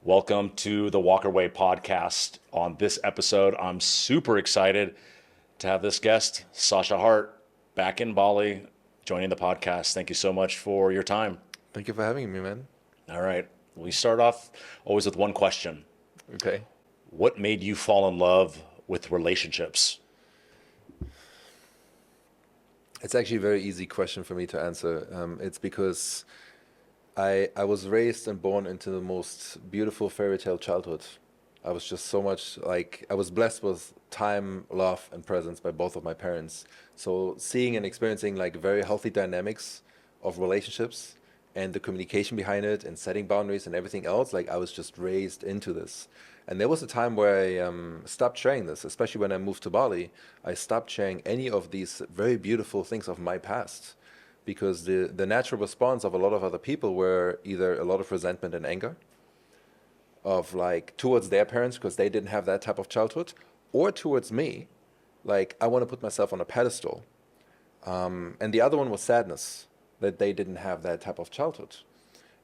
Welcome to the Walker Way podcast. On this episode, I'm super excited to have this guest, Sascha Haert, back in Bali, joining the podcast. Thank you so much for your time. Thank you for having me, man. All right. We start off always with one question. Okay. What made you fall in love with relationships? It's actually a very easy question for me to answer. It's because I was raised and born into the most beautiful fairy tale childhood. I was just so much like, I was blessed with time, love, and presence by both of my parents. So seeing and experiencing like very healthy dynamics of relationships and the communication behind it and setting boundaries and everything else, like I was just raised into this. And there was a time where I stopped sharing this, especially when I moved to Bali. I stopped sharing any of these very beautiful things of my past because the natural response of a lot of other people were either a lot of resentment and anger of like towards their parents because they didn't have that type of childhood, or towards me, like I want to put myself on a pedestal. And the other one was sadness that they didn't have that type of childhood.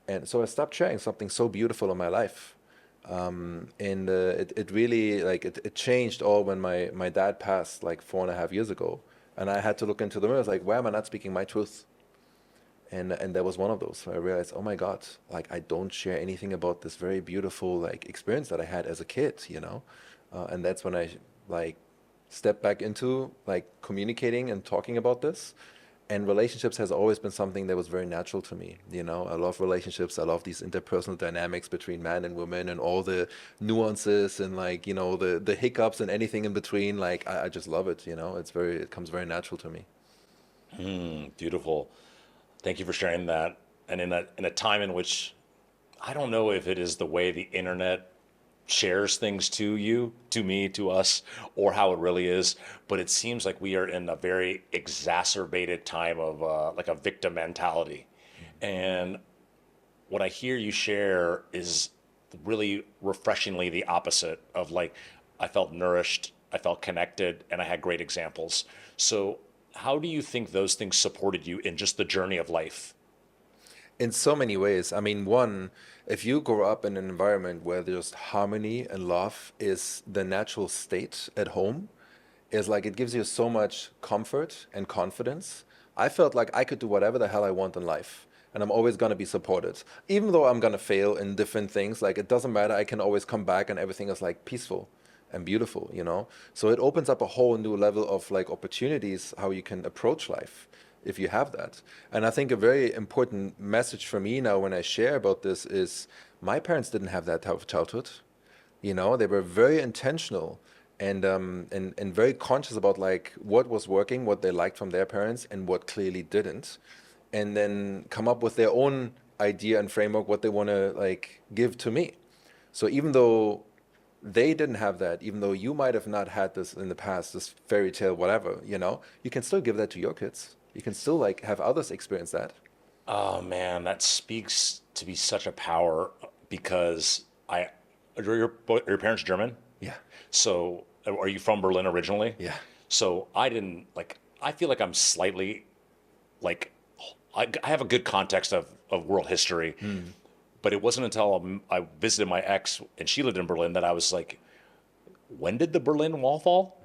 And so I stopped sharing something so beautiful in my life. And it really like it changed all when my dad passed like 4.5 years ago. And I had to look into the mirror. I was like, why am I not speaking my truth? And that was one of those. So I realized, oh my God, like I don't share anything about this very beautiful like experience that I had as a kid. And that's when I like stepped back into like communicating and talking about this. And relationships has always been something that was very natural to me. I love relationships. I love these interpersonal dynamics between man and woman and all the nuances and like, the hiccups and anything in between. Like I just love it. It comes very natural to me. Beautiful. Thank you for sharing that. And in a time in which I don't know if it is the way the internet shares things to you, to me, to us, or how it really is. But it seems like we are in a very exacerbated time of like a victim mentality. And what I hear you share is really refreshingly the opposite of like, I felt nourished, I felt connected, and I had great examples. So, how do you think those things supported you in just the journey of life? In so many ways. I mean, one, if you grow up in an environment where just harmony and love is the natural state at home, is like it gives you so much comfort and confidence. I felt like I could do whatever the hell I want in life. And I'm always going to be supported. Even though I'm going to fail in different things, like it doesn't matter. I can always come back and everything is like peaceful and beautiful. So it opens up a whole new level of like opportunities how you can approach life if you have that. And I think a very important message for me now when I share about this is my parents didn't have that type of childhood. They were very intentional and very conscious about like what was working, what they liked from their parents, and what clearly didn't, and then come up with their own idea and framework what they want to like give to me. So even though they didn't have that, even though you might have not had this in the past, this fairy tale, whatever, you can still give that to your kids. You can still like have others experience that. Oh man, that speaks to be such a power because are your parents German? Yeah, So are you from Berlin originally? yeah. So I didn't like. I feel like I'm slightly like I have a good context of world history, Mm. but it wasn't until I visited my ex and she lived in Berlin that I was like, when did the Berlin Wall fall?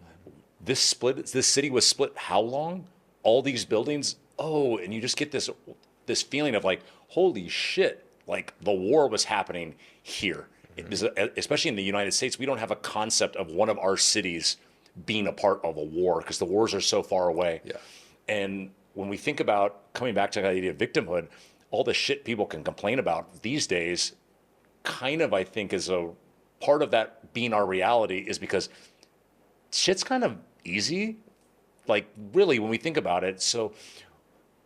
This city was split how long? All these buildings? Oh, and you just get this feeling of like, holy shit, like the war was happening here. It is, especially in the United States, we don't have a concept of one of our cities being a part of a war because the wars are so far away. Yeah. And when we think about coming back to the idea of victimhood, all the shit people can complain about these days kind of, I think, is a part of that being our reality is because shit's kind of easy. Like, really, when we think about it. So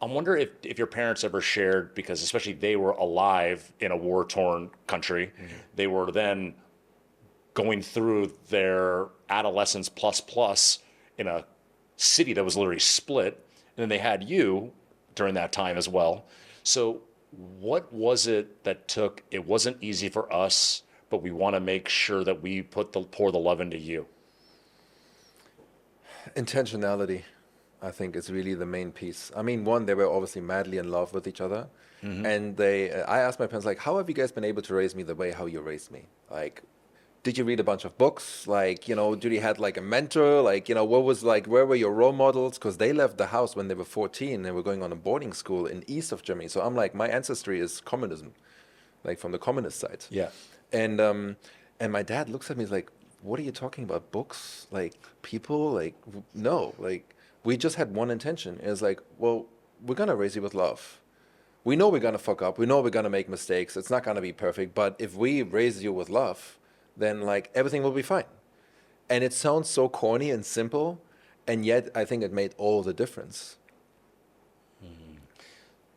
I wonder if your parents ever shared, because especially they were alive in a war torn country, they were then going through their adolescence plus in a city that was literally split. And then they had you during that time as well. So what was it that took, it wasn't easy for us, but we want to make sure that we pour the love into you? Intentionality. I think is really the main piece. I mean, one, they were obviously madly in love with each other. Hmm. And I asked my parents, like, how have you guys been able to raise me the way how you raised me? Like, did you read a bunch of books? Like, did you had like a mentor? Like, what was like, where were your role models? Because they left the house when they were 14. They were going on a boarding school in east of Germany. So I'm like, my ancestry is communism, like from the communist side. Yeah. And um, and my dad looks at me, he's like, "What are you talking about? Books? Like people? Like no. Like we just had one intention. It's like, well, we're gonna raise you with love. We know we're gonna fuck up. We know we're gonna make mistakes. It's not gonna be perfect. But if we raise you with love, then like everything will be fine." And it sounds so corny and simple, and yet I think it made all the difference.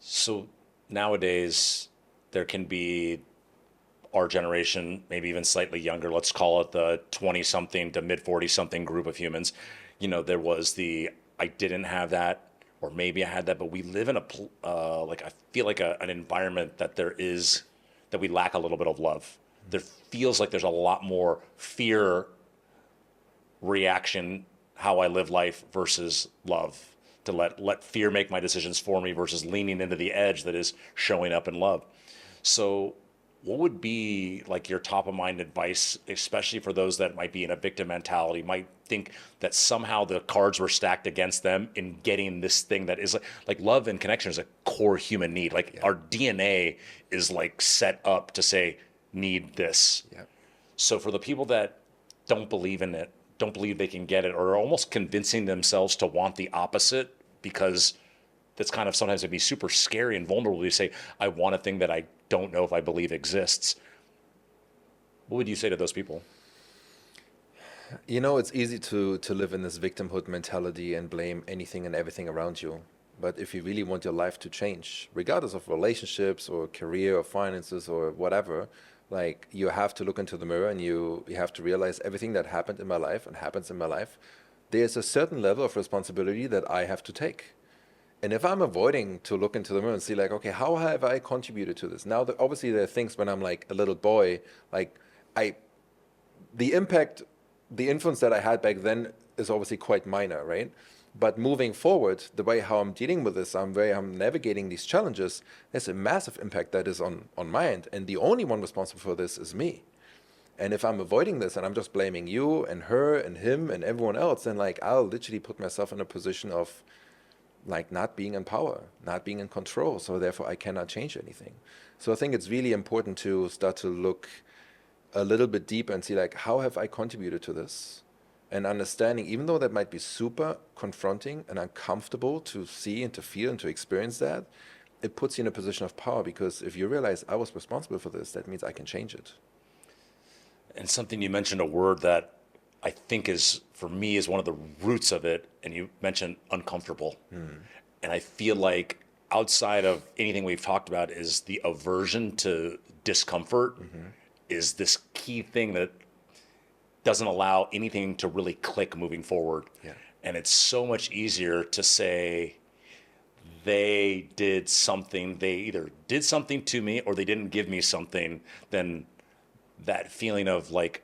So nowadays, there can be our generation, maybe even slightly younger, let's call it the 20 something to mid 40 something group of humans. There was the I didn't have that, or maybe I had that, but we live in like, I feel like an environment that we lack a little bit of love. There feels like there's a lot more fear reaction how I live life versus love. To let fear make my decisions for me versus leaning into the edge that is showing up in love. So, what would be like your top of mind advice, especially for those that might be in a victim mentality, might think that somehow the cards were stacked against them in getting this thing that is like love and connection is a core human need. Like Yeah. our DNA is like set up to say, need this. Yeah. So for the people that don't believe in it, don't believe they can get it, or are almost convincing themselves to want the opposite because that's kind of sometimes it'd be super scary and vulnerable to say, I want a thing that I don't know if I believe exists. What would you say to those people? It's easy to live in this victimhood mentality and blame anything and everything around you. But if you really want your life to change, regardless of relationships or career or finances or whatever, like you have to look into the mirror and you have to realize everything that happened in my life and happens in my life, there's a certain level of responsibility that I have to take. And if I'm avoiding to look into the mirror and see like, okay, how have I contributed to this? Now, obviously there are things when I'm like a little boy, like I the impact, the influence that I had back then is obviously quite minor, right? But moving forward, the way how I'm dealing with this, way I'm navigating these challenges, there's a massive impact that is on my end. And the only one responsible for this is me. And if I'm avoiding this and I'm just blaming you and her and him and everyone else, then like I'll literally put myself in a position of like not being in power, not being in control. So therefore I cannot change anything. So I think it's really important to start to look a little bit deeper and see like how have I contributed to this, and understanding even though that might be super confronting and uncomfortable to see and to feel and to experience that, it puts you in a position of power, because if you realize I was responsible for this, that means I can change it. And something you mentioned, a word that I think is, for me, is one of the roots of it. And you mentioned uncomfortable. And I feel like outside of anything we've talked about is the aversion to discomfort is this key thing that doesn't allow anything to really click moving forward. Yeah. And it's so much easier to say they did something, they either did something to me or they didn't give me something, than that feeling of like,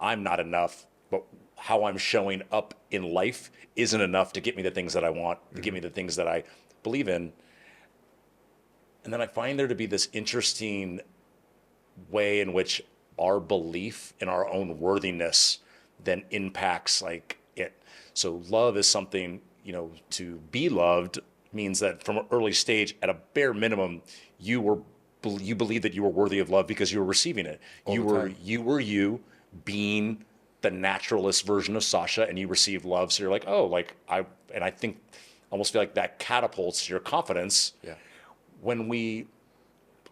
I'm not enough, but how I'm showing up in life isn't enough to get me the things that I want, to get me the things that I believe in. And then I find there to be this interesting way in which our belief in our own worthiness then impacts like it. So love is something, to be loved means that from an early stage, at a bare minimum, you believe that you were worthy of love because you were receiving it. All You the were time. you being the naturalist version of Sascha, and you received love. So you're like, oh, like I think almost feel like that catapults your confidence. Yeah. When we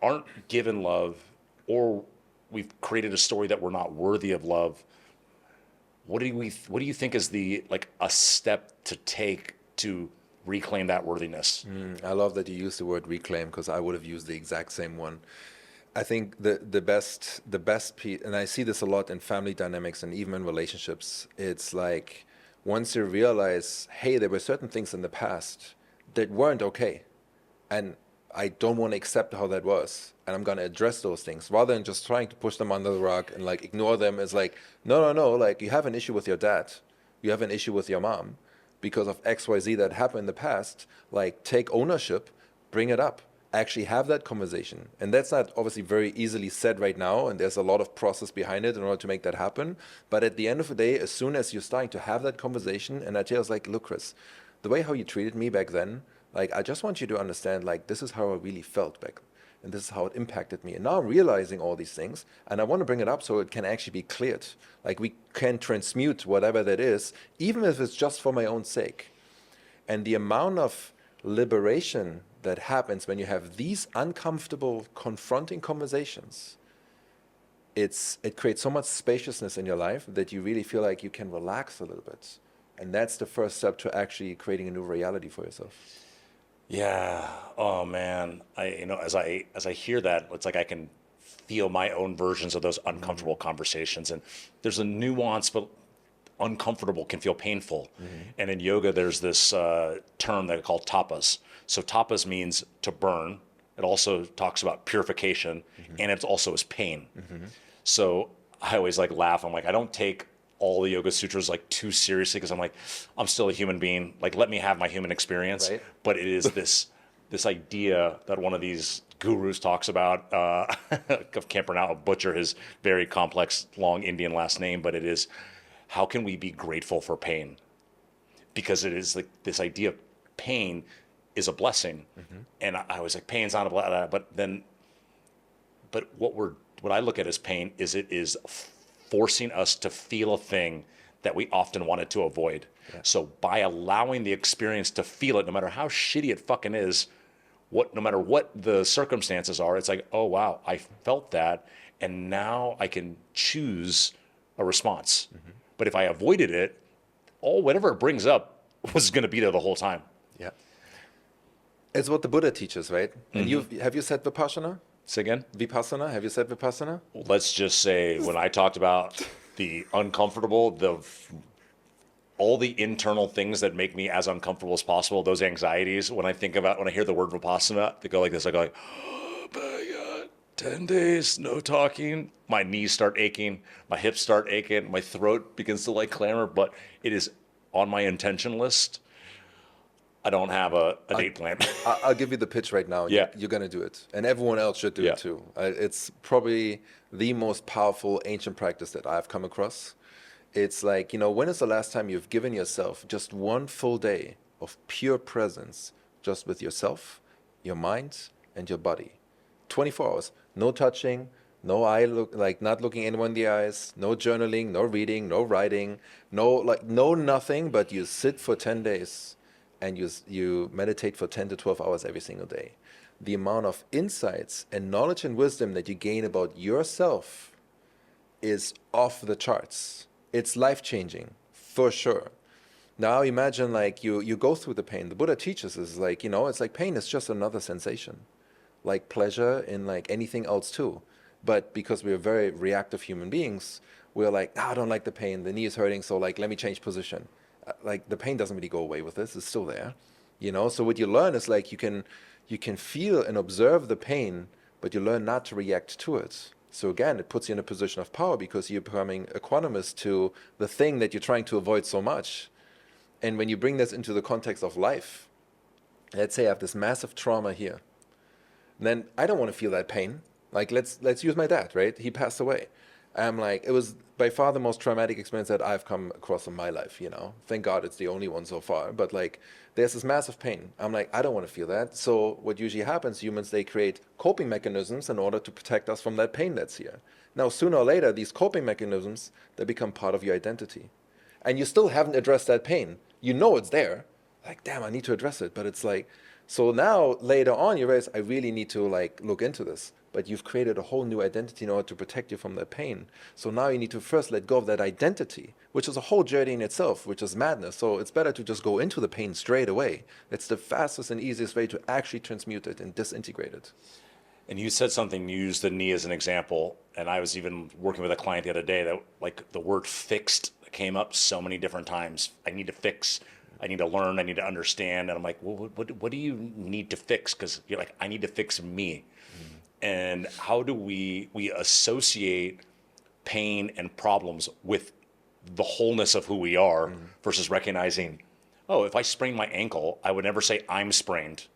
aren't given love, or we've created a story that we're not worthy of love, what do you think is the like a step to take to reclaim that worthiness? I love that you use the word reclaim, because I would have used the exact same one. I think the best piece, and I see this a lot in family dynamics and even in relationships. It's like once you realize, hey, there were certain things in the past that weren't okay, and I don't want to accept how that was, and I'm gonna address those things rather than just trying to push them under the rug and like ignore them. It's like, no, no, no, like you have an issue with your dad, you have an issue with your mom. because of XYZ that happened in the past, like take ownership, bring it up, actually have that conversation. And that's not obviously very easily said right now, and there's a lot of process behind it in order to make that happen. But at the end of the day, as soon as you're starting to have that conversation, and I tell you, like, look, Chris, the way how you treated me back then, like, I just want you to understand, like, this is how I really felt back then. And this is how it impacted me. And now I'm realizing all these things, and I want to bring it up so it can actually be cleared. Like we can transmute whatever that is, even if it's just for my own sake. And the amount of liberation that happens when you have these uncomfortable, confronting conversations, it creates so much spaciousness in your life that you really feel like you can relax a little bit. And that's the first step to actually creating a new reality for yourself. Yeah. Oh man. As I hear that, it's like I can feel my own versions of those uncomfortable conversations. And there's a nuance, but uncomfortable can feel painful. And in yoga, there's this term that called tapas. So tapas means to burn. It also talks about purification, and it also is pain. So I always like laugh. I'm like, I don't take all the yoga sutras like too seriously because I'm like, I'm still a human being. Like, let me have my human experience. Right. But it is this idea that one of these gurus talks about. I can't pronounce, I'll butcher his very complex, long Indian last name, but it is, how can we be grateful for pain? Because it is like this idea of pain is a blessing, and I was like, pain's not a blessing, but what I look at as pain is it is forcing us to feel a thing that we often wanted to avoid. Yeah. So by allowing the experience to feel it, no matter how shitty it fucking is, no matter what the circumstances are, it's like, oh wow, I felt that, and now I can choose a response. But if I avoided it, whatever it brings up was going to be there the whole time. Yeah. It's what the Buddha teaches, right? And have you said Vipassana? Say again? Vipassana? Have you said Vipassana? Let's just say when I talked about the uncomfortable, all the internal things that make me as uncomfortable as possible, those anxieties, when I hear the word Vipassana, they go like this, I go like, oh my God, 10 days, no talking. My knees start aching, my hips start aching, my throat begins to like clamor, but it is on my intention list. I don't have a date plan. I'll give you the pitch right now. Yeah. You're going to do it. And everyone else should do it too. It's probably the most powerful ancient practice that I've come across. It's like, when is the last time you've given yourself just one full day of pure presence, just with yourself, your mind, and your body? 24 hours. No touching, no not looking anyone in the eyes, no journaling, no reading, no writing, no nothing, but you sit for 10 days. And you meditate for 10 to 12 hours every single day. The amount of insights and knowledge and wisdom that you gain about yourself is off the charts. It's life-changing, for sure. Now imagine like you go through the pain. The Buddha teaches us like, it's like pain is just another sensation. Like pleasure in like anything else too. But because we're very reactive human beings, we're like, I don't like the pain. The knee is hurting, so like, let me change position. Like the pain doesn't really go away with this; it's still there, So what you learn is like you can feel and observe the pain, but you learn not to react to it. So again, it puts you in a position of power because you're becoming equanimous to the thing that you're trying to avoid so much. And when you bring this into the context of life, let's say I have this massive trauma here, then I don't want to feel that pain. Like let's use my dad, right? He passed away. I'm like, it was by far the most traumatic experience that I've come across in my life, Thank God it's the only one so far. But like, there's this massive pain. I'm like, I don't want to feel that. So what usually happens, humans, they create coping mechanisms in order to protect us from that pain that's here. Now, sooner or later, these coping mechanisms, they become part of your identity. And you still haven't addressed that pain. You know it's there. Like, damn, I need to address it. But it's like, so now later on, you realize I really need to like look into this. But you've created a whole new identity in order to protect you from that pain. So now you need to first let go of that identity, which is a whole journey in itself, which is madness. So it's better to just go into the pain straight away. It's the fastest and easiest way to actually transmute it and disintegrate it. And you said something, you used the knee as an example. And I was even working with a client the other day that like the word fixed came up so many different times. I need to fix. I need to learn. I need to understand. And I'm like, well, what do you need to fix? Because you're like, I need to fix me. And how do we associate pain and problems with the wholeness of who we are versus recognizing oh, if I sprain my ankle, I would never say I'm sprained.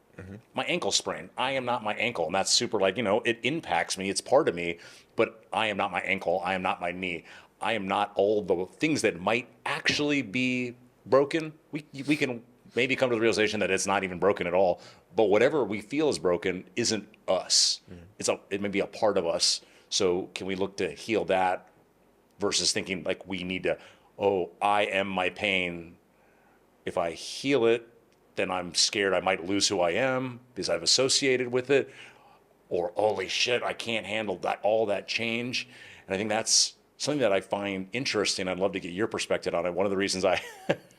My ankle sprained. I am not my ankle. And that's super like, it impacts me. It's part of me, but I am not my ankle. I am not my knee. I am not all the things that might actually be broken. We can maybe come to the realization that it's not even broken at all. But whatever we feel is broken isn't us. It may be a part of us. So can we look to heal that versus thinking like we need to, oh, I am my pain. If I heal it, then I'm scared I might lose who I am because I've associated with it. Or holy shit, I can't handle all that change. And I think that's something that I find interesting. I'd love to get your perspective on it. One of the reasons I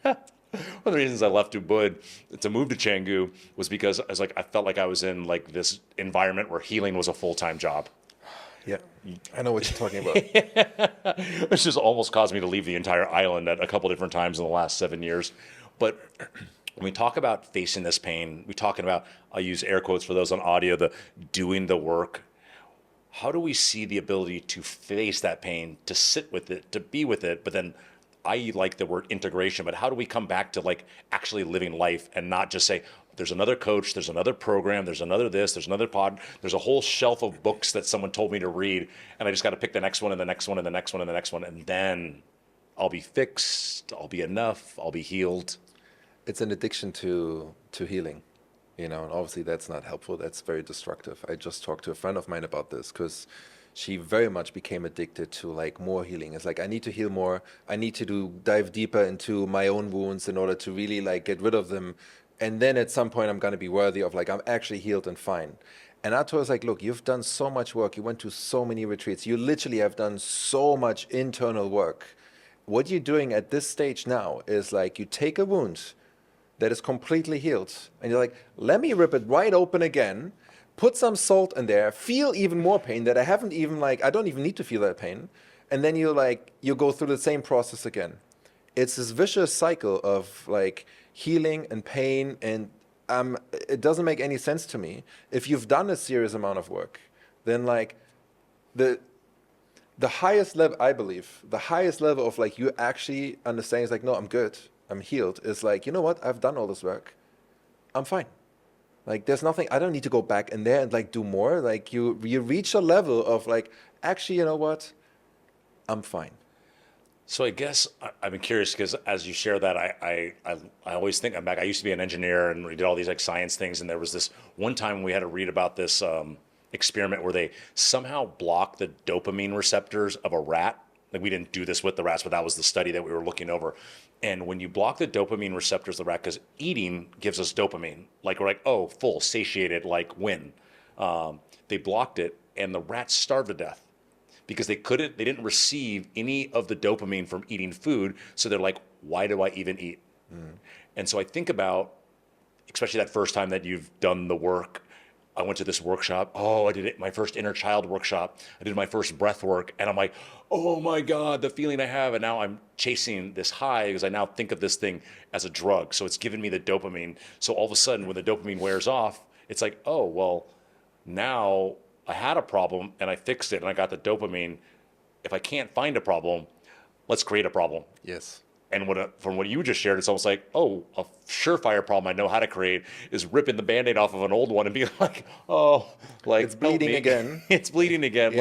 left Ubud to move to Canggu was because I felt like I was in like this environment where healing was a full-time job. Yeah, I know what you're talking about. Which just almost caused me to leave the entire island at a couple different times in the last 7 years. But when we talk about facing this pain, we're talking about, I'll use air quotes for those on audio, the doing the work. How do we see the ability to face that pain, to sit with it, to be with it? But then I like the word integration, but how do we come back to like actually living life and not just say, there's another coach, there's another program, there's another this, there's another pod, there's a whole shelf of books that someone told me to read, and I just got to pick the next one and the next one and the next one and the next one, and then I'll be fixed, I'll be enough, I'll be healed. It's an addiction to healing, and obviously that's not helpful. That's very destructive. I just talked to a friend of mine about this because she very much became addicted to like more healing. It's like, I need to heal more. I need to dive deeper into my own wounds in order to really like get rid of them. And then at some point I'm going to be worthy of like, I'm actually healed and fine. And I told her, like, look, you've done so much work. You went to so many retreats. You literally have done so much internal work. What you're doing at this stage now is like, you take a wound that is completely healed and you're like, let me rip it wide open again, put some salt in there, feel even more pain that I haven't even I don't even need to feel that pain. And then you go through the same process again. It's this vicious cycle of like healing and pain, and it doesn't make any sense to me. If you've done a serious amount of work, then like the highest level, I believe, the highest level of like you actually understanding is like, no, I'm good, I'm healed, is like, you know what, I've done all this work, I'm fine. Like there's nothing, I don't need to go back in there and like do more. Like you reach a level of like, actually, you know what, I'm fine. So I guess I've been curious because as you share that, I always think I'm back. I used to be an engineer and we did all these like science things, and there was this one time we had to read about this experiment where they somehow blocked the dopamine receptors of a rat. Like we didn't do this with the rats, but that was the study that we were looking over. And when you block the dopamine receptors of the rat, because eating gives us dopamine, like we're like, oh, full, satiated, like win. They blocked it, and the rats starved to death because they didn't receive any of the dopamine from eating food. So they're like, why do I even eat? And so I think about, especially that first time that you've done the work. I went to this workshop. Oh, I did it, my first inner child workshop. I did my first breath work. And I'm like, oh my God, the feeling I have. And now I'm chasing this high because I now think of this thing as a drug. So it's giving me the dopamine. So all of a sudden, when the dopamine wears off, it's like, oh, well, now I had a problem and I fixed it and I got the dopamine. If I can't find a problem, let's create a problem. Yes. And from what you just shared, it's almost like, oh, a surefire problem I know how to create is ripping the Band-Aid off of an old one and being like, oh, like it's bleeding again. It's bleeding again. You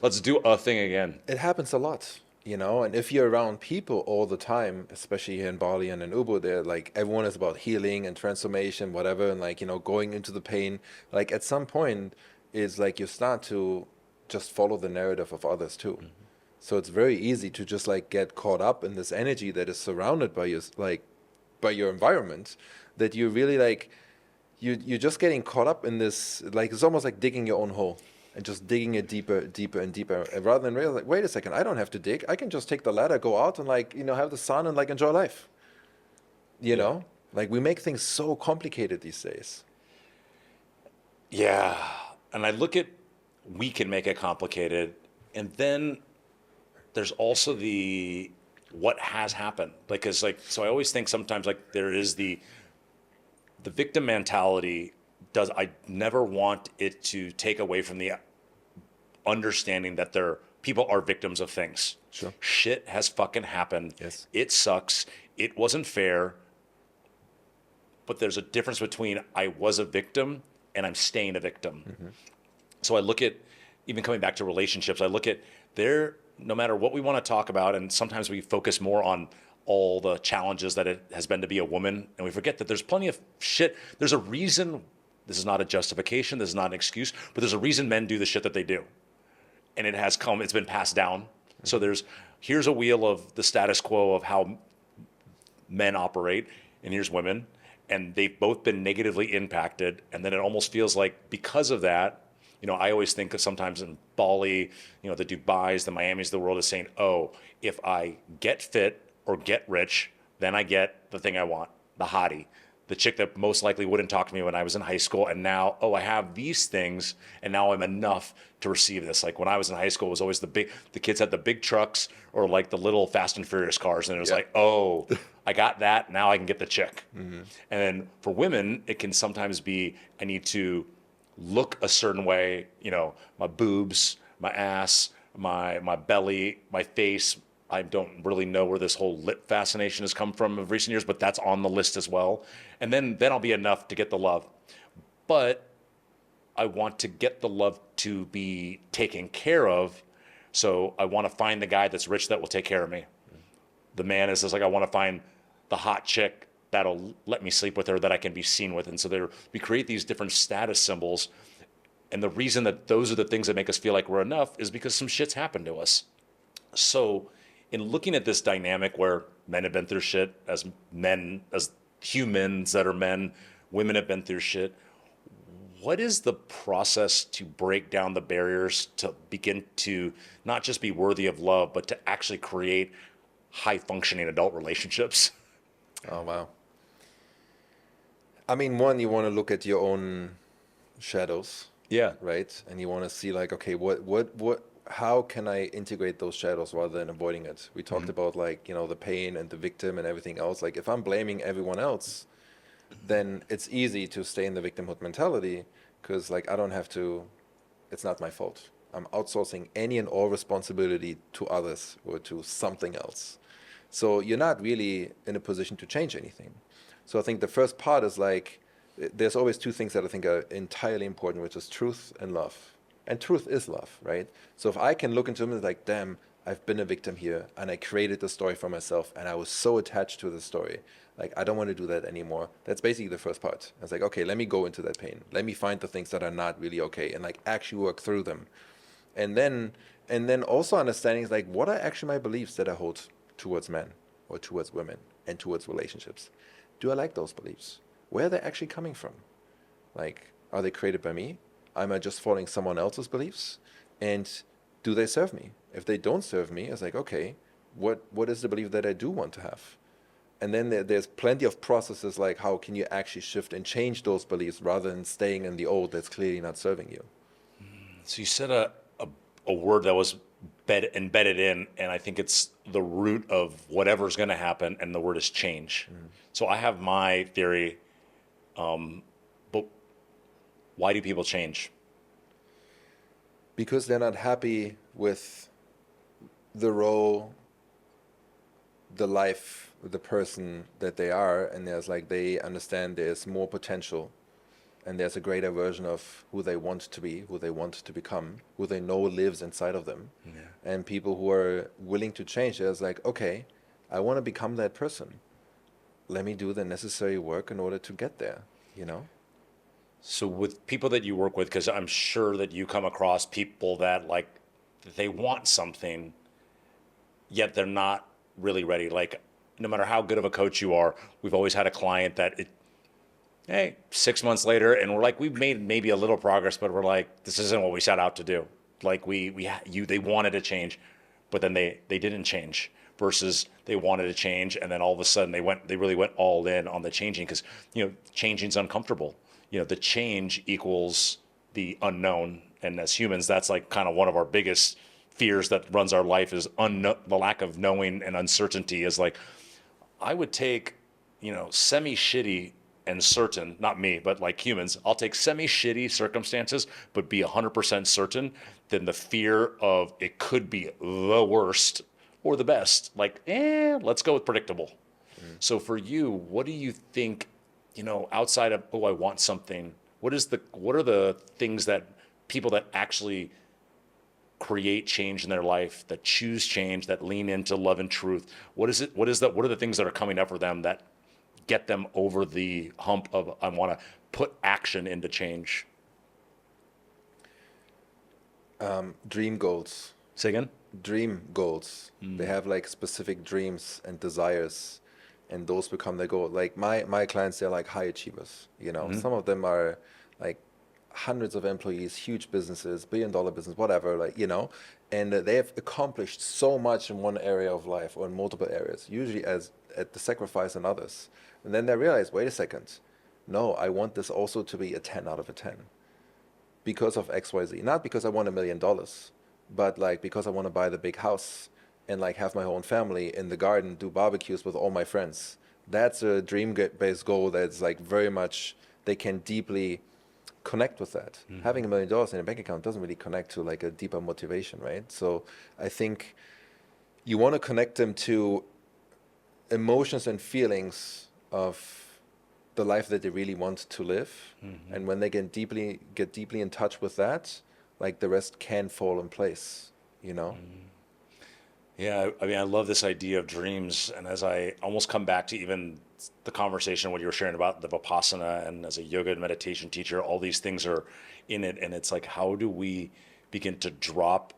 Let's do a thing again. It happens a lot, and if you're around people all the time, especially here in Bali and in Ubud, they're like, everyone is about healing and transformation, whatever, and like, going into the pain. Like at some point, is like you start to just follow the narrative of others too. Mm-hmm. So it's very easy to just like get caught up in this energy that is surrounded by your environment, that you really like, you're just getting caught up in this, like it's almost like digging your own hole and just digging it deeper, deeper and deeper. And rather than realize like, wait a second, I don't have to dig. I can just take the ladder, go out and like, have the sun and like enjoy life. You know, like we make things so complicated these days. Yeah. And I look at, we can make it complicated. And then there's also what has happened. Because so I always think sometimes like there is the victim mentality I never want it to take away from the understanding that people are victims of things. Sure. Shit has fucking happened. Yes. It sucks. It wasn't fair. but there's a difference between I was a victim and I'm staying a victim. So I look at, even coming back to relationships, I look at no matter what we want to talk about, and sometimes we focus more on all the challenges that it has been to be a woman, and we forget that there's plenty of shit. There's a reason, this is not a justification, this is not an excuse, but there's a reason men do the shit that they do. And it's been passed down. So here's a wheel of the status quo of how men operate, and here's women, and they've both been negatively impacted. And then it almost feels like because of that, I always think of sometimes in Bali, the Dubais, the Miamis of the world is saying, oh, if I get fit or get rich, then I get the thing I want, the hottie, the chick that most likely wouldn't talk to me when I was in high school. And now, I have these things, and now I'm enough to receive this. Like when I was in high school, it was always the kids had the big trucks or like the little Fast and Furious cars. And it was like, oh, I got that. Now I can get the chick. And then for women, it can sometimes be, I need to look a certain way, my boobs, my ass, my belly, my face. I don't really know where this whole lip fascination has come from of recent years, but that's on the list as well. And then I'll be enough to get the love. But I want to get the love to be taken care of. So I want to find the guy that's rich that will take care of me. The man is just like, I want to find the hot chick that'll let me sleep with her, that I can be seen with. And so we create these different status symbols. And the reason that those are the things that make us feel like we're enough is because some shit's happened to us. So in looking at this dynamic where men have been through shit as men, as humans that are men, women have been through shit, what is the process to break down the barriers to begin to not just be worthy of love, but to actually create high functioning adult relationships? Oh, wow. I mean, one, you want to look at your own shadows, Yeah. right? And you want to see like, okay, how can I integrate those shadows rather than avoiding it? We talked about like, the pain and the victim and everything else. Like if I'm blaming everyone else, then it's easy to stay in the victimhood mentality because like I don't have to, it's not my fault. I'm outsourcing any and all responsibility to others or to something else. So you're not really in a position to change anything. So I think the first part is like, there's always two things that I think are entirely important, which is truth and love. And truth is love, right? So if I can look into them and like, damn, I've been a victim here and I created the story for myself and I was so attached to the story. Like, I don't want to do that anymore. That's basically the first part. It's like, okay, let me go into that pain. Let me find the things that are not really okay and like actually work through them. And then also understanding is like, what are actually my beliefs that I hold towards men or towards women and towards relationships? Do I like those beliefs? Where are they actually coming from? Like, are they created by me? Am I just following someone else's beliefs? And do they serve me? If they don't serve me, it's like, okay, what is the belief that I do want to have? And then there's plenty of processes like how can you actually shift and change those beliefs rather than staying in the old that's clearly not serving you. So you said a word that was embedded in, and I think it's the root of whatever's going to happen, and the word is change. So I have my theory, but why do people change? Because they're not happy with the role, the life, the person that they are, and there's like they understand there's more potential and there's a greater version of who they want to be, who they want to become, who they know lives inside of them. Yeah. And people who are willing to change, there's like, okay, I want to become that person. Let me do the necessary work in order to get there, you know? So with people that you work with, because I'm sure that you come across people that like they want something, yet they're not really ready. Like no matter how good of a coach you are, we've always had a client that hey, 6 months later, and we're like, we've made maybe a little progress, but we're like, this isn't what we set out to do. Like they wanted to change, but then they didn't change. Versus they wanted to change, and then all of a sudden they really went all in on the changing because changing's uncomfortable. The change equals the unknown, and as humans, that's like kind of one of our biggest fears that runs our life is the lack of knowing and uncertainty. Is like I would take semi-shitty and certain, not me, but like humans, I'll take semi-shitty circumstances, but be 100% certain than the fear of it could be the worst or the best. Like, let's go with predictable. So for you, what do you think outside of, oh, I want something, what are the things that people that actually create change in their life, that choose change, that lean into love and truth, what are the things that are coming up for them that get them over the hump of, I want to put action into change? Dream goals. Say again? Dream goals. They have like specific dreams and desires, and those become their goal. Like my clients, they're like high achievers. Some of them are like hundreds of employees, huge businesses, billion-dollar business, whatever. And they have accomplished so much in one area of life or in multiple areas, usually as at the sacrifice in others. And then they realize, wait a second, no, I want this also to be a 10 out of a 10 because of XYZ. Not because I want $1 million, but like because I want to buy the big house and like have my own family in the garden, do barbecues with all my friends. That's a dream-based goal that's like very much, they can deeply connect with that. Having $1 million in a bank account doesn't really connect to like a deeper motivation, right? So I think you want to connect them to emotions and feelings of the life that they really want to live. And when they get deeply in touch with that, like the rest can fall in place, Yeah, I mean, I love this idea of dreams. And as I almost come back to even the conversation, what you were sharing about the Vipassana, and as a yoga and meditation teacher, all these things are in it. And it's like, how do we begin to drop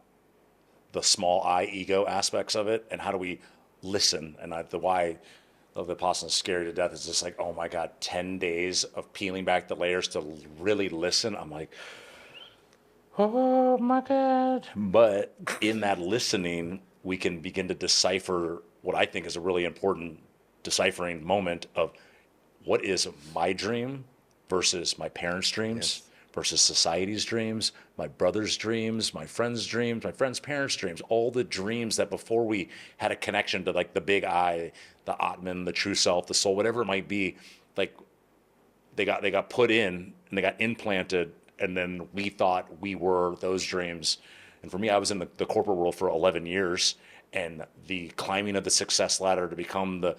the small I ego aspects of it? And how do we listen? And the why of Vipassana is scary to death is just like, oh my God, 10 days of peeling back the layers to really listen. I'm like, oh my God. But in that listening, we can begin to decipher what I think is a really important deciphering moment of what is my dream versus my parents' dreams Yes. versus society's dreams, my brother's dreams, my friends' parents' dreams, all the dreams that before we had a connection to like the big I, the Atman, the true self, the soul, whatever it might be, like they got put in and they got implanted, and then we thought we were those dreams. And for me, I was in the corporate world for 11 years, and the climbing of the success ladder to become the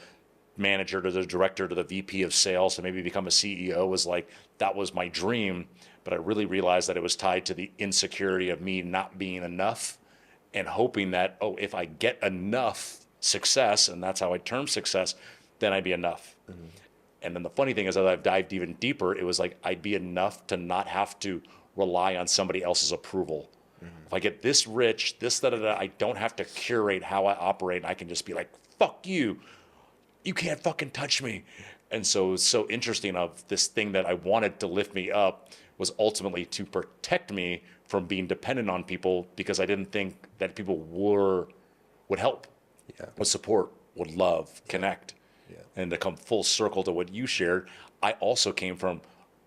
manager to the director to the VP of sales to maybe become a CEO was like, that was my dream. But I really realized that it was tied to the insecurity of me not being enough, and hoping that, oh, if I get enough success, and that's how I term success, then I'd be enough. And then the funny thing is, as I've dived even deeper, it was like I'd be enough to not have to rely on somebody else's approval. If I get this rich, this, da, da, da, I don't have to curate how I operate. I can just be like, fuck you. You can't fucking touch me. And so it's so interesting of this thing that I wanted to lift me up was ultimately to protect me from being dependent on people, because I didn't think that people would help, Yeah. would support, would love, connect. Yeah. And to come full circle to what you shared, I also came from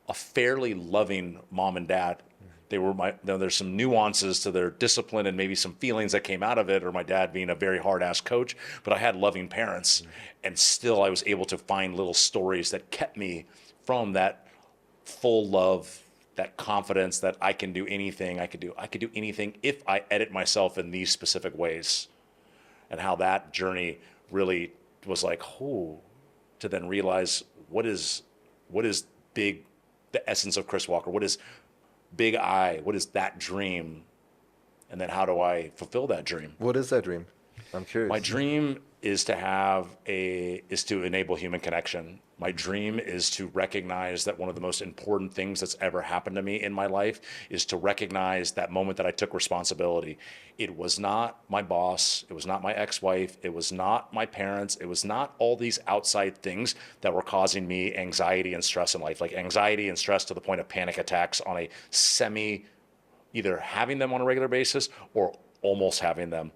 a fairly loving mom and dad. They were there's some nuances to their discipline and maybe some feelings that came out of it, or my dad being a very hard-ass coach, but I had loving parents. And still I was able to find little stories that kept me from that full love, that confidence that I can do anything. I could do anything if I edit myself in these specific ways. And how that journey really was like, oh, to then realize what is big, the essence of Chris Walker, what is big I, what is that dream, and then how do I fulfill that dream? What is that dream? I'm curious. My dream is to enable human connection. My dream is to recognize that one of the most important things that's ever happened to me in my life is to recognize that moment that I took responsibility. It was not my boss, it was not my ex-wife, it was not my parents, it was not all these outside things that were causing me anxiety and stress in life, like anxiety and stress to the point of panic attacks on a either having them on a regular basis or almost having them.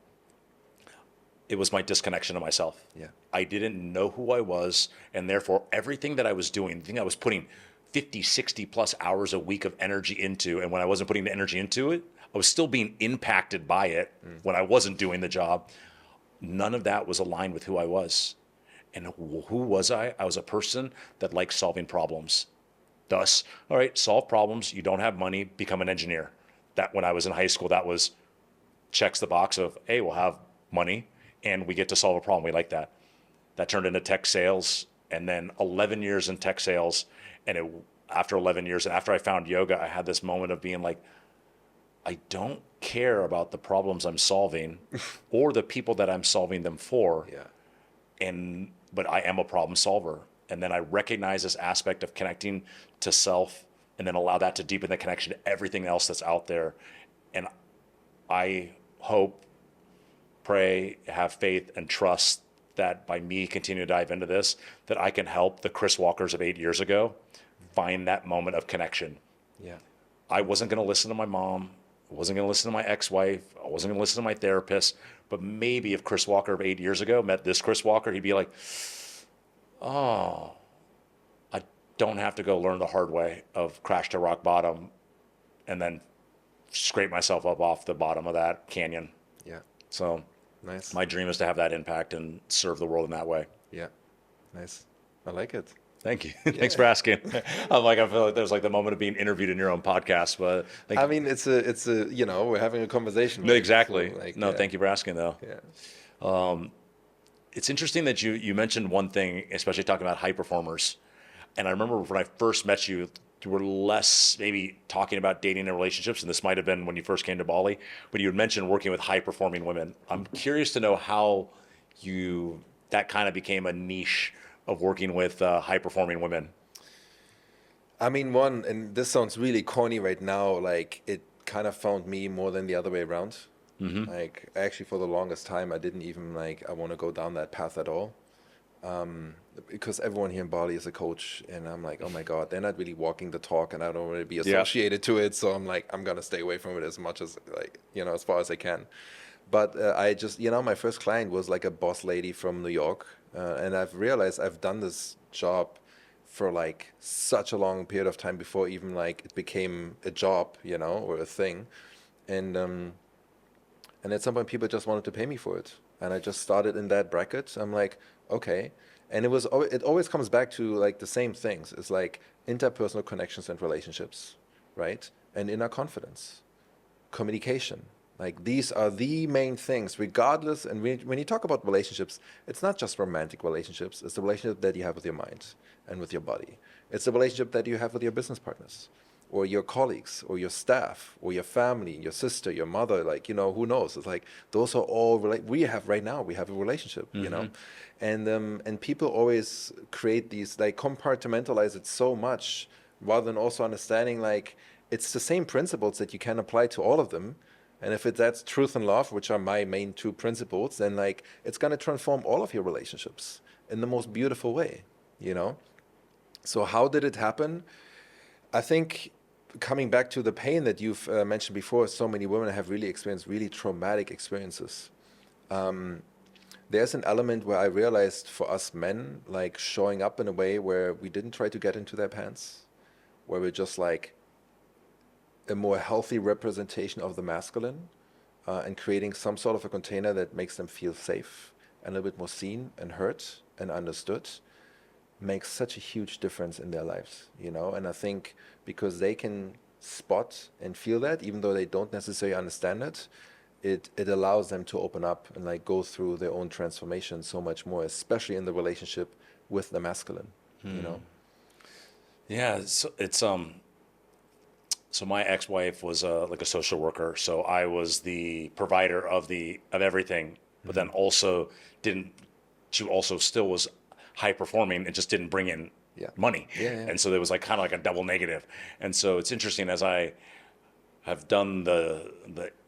It was my disconnection to myself. Yeah. I didn't know who I was, and therefore everything that I was doing, the thing I was putting 50, 60 plus hours a week of energy into, and when I wasn't putting the energy into it, I was still being impacted by it when I wasn't doing the job. None of that was aligned with who I was. And who was I? I was a person that liked solving problems. Thus, all right, solve problems. You don't have money, become an engineer. That when I was in high school, that was checks the box of, hey, we'll have money and we get to solve a problem. We like that. That turned into tech sales. and then 11 years in tech sales. And after 11 years, and after I found yoga, I had this moment of being like, I don't care about the problems I'm solving or the people that I'm solving them for. Yeah. But I am a problem solver. And then I recognize this aspect of connecting to self and then allow that to deepen the connection to everything else that's out there. And I hope, pray, have faith, and trust that by me continuing to dive into this, that I can help the Chris Walkers of 8 years ago find that moment of connection. Yeah. I wasn't going to listen to my mom. I wasn't going to listen to my ex-wife. I wasn't going to listen to my therapist. But maybe if Chris Walker of 8 years ago met this Chris Walker, he'd be like, oh, I don't have to go learn the hard way of crash to rock bottom and then scrape myself up off the bottom of that canyon. Yeah. So Nice. my dream is to have that impact and serve the world in that way. Yeah. Nice. I like it. Thank you. Thanks for asking. I feel like there's like the moment of being interviewed in your own podcast, but I mean, it's a, we're having a conversation. No, exactly. So, like, no, yeah. thank you for asking though. Yeah. It's interesting that you mentioned one thing, especially talking about high performers. And I remember when I first met you, you were less maybe talking about dating and relationships, and this might have been when you first came to Bali, but you had mentioned working with high performing women. I'm curious to know how that kind of became a niche of working with high performing women. I mean, one, and this sounds really corny right now, like it kind of found me more than the other way around. Mm-hmm. Like, actually, for the longest time, I didn't even I want to go down that path at all. Because everyone here in Bali is a coach, and I'm like, oh my God, they're not really walking the talk, and I don't want to be associated to it. So I'm like, I'm going to stay away from it as much as, as far as I can. But I just, my first client was like a boss lady from New York. And I've realized I've done this job for like such a long period of time before even like it became a job, or a thing. And at some point people just wanted to pay me for it. And I just started in that bracket. I'm like, okay. And it always comes back to like the same things. It's like interpersonal connections and relationships, right? And inner confidence, communication. Like these are the main things, regardless. And when you talk about relationships, it's not just romantic relationships. It's the relationship that you have with your mind and with your body. It's the relationship that you have with your business partners or your colleagues or your staff or your family, your sister, your mother, who knows? It's like those are all we have right now. We have a relationship, and people always create these, like compartmentalize it so much rather than also understanding like it's the same principles that you can apply to all of them. And if that's truth and love, which are my main two principles, then like it's going to transform all of your relationships in the most beautiful way, So how did it happen? I think coming back to the pain that you've mentioned before, so many women have really experienced really traumatic experiences. There's an element where I realized for us men, like showing up in a way where we didn't try to get into their pants, where we're just like a more healthy representation of the masculine, and creating some sort of a container that makes them feel safe and a little bit more seen and heard and understood, makes such a huge difference in their lives, And I think because they can spot and feel that, even though they don't necessarily understand it, it allows them to open up and like go through their own transformation so much more, especially in the relationship with the masculine, Yeah, it's So my ex-wife was like a social worker, so I was the provider of everything, but then also she also still was high performing and just didn't bring in money. Yeah. And so there was like kind of like a double negative. And so it's interesting as I have done the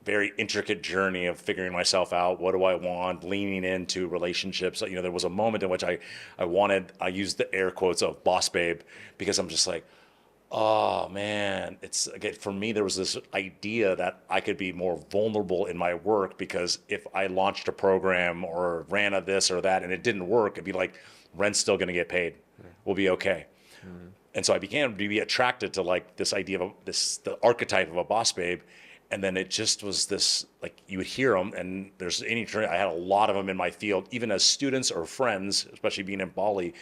very intricate journey of figuring myself out, what do I want, leaning into relationships. There was a moment in which I used the air quotes of boss babe, because I'm just like, oh man, it's again, for me, there was this idea that I could be more vulnerable in my work, because if I launched a program or ran a this or that and it didn't work, it'd be like, rent's still going to get paid. We'll be okay. Mm-hmm. And so I began to be attracted to like this idea of the archetype of a boss babe. And then it just was this, like you would hear them, and I had a lot of them in my field, even as students or friends, especially being in Bali.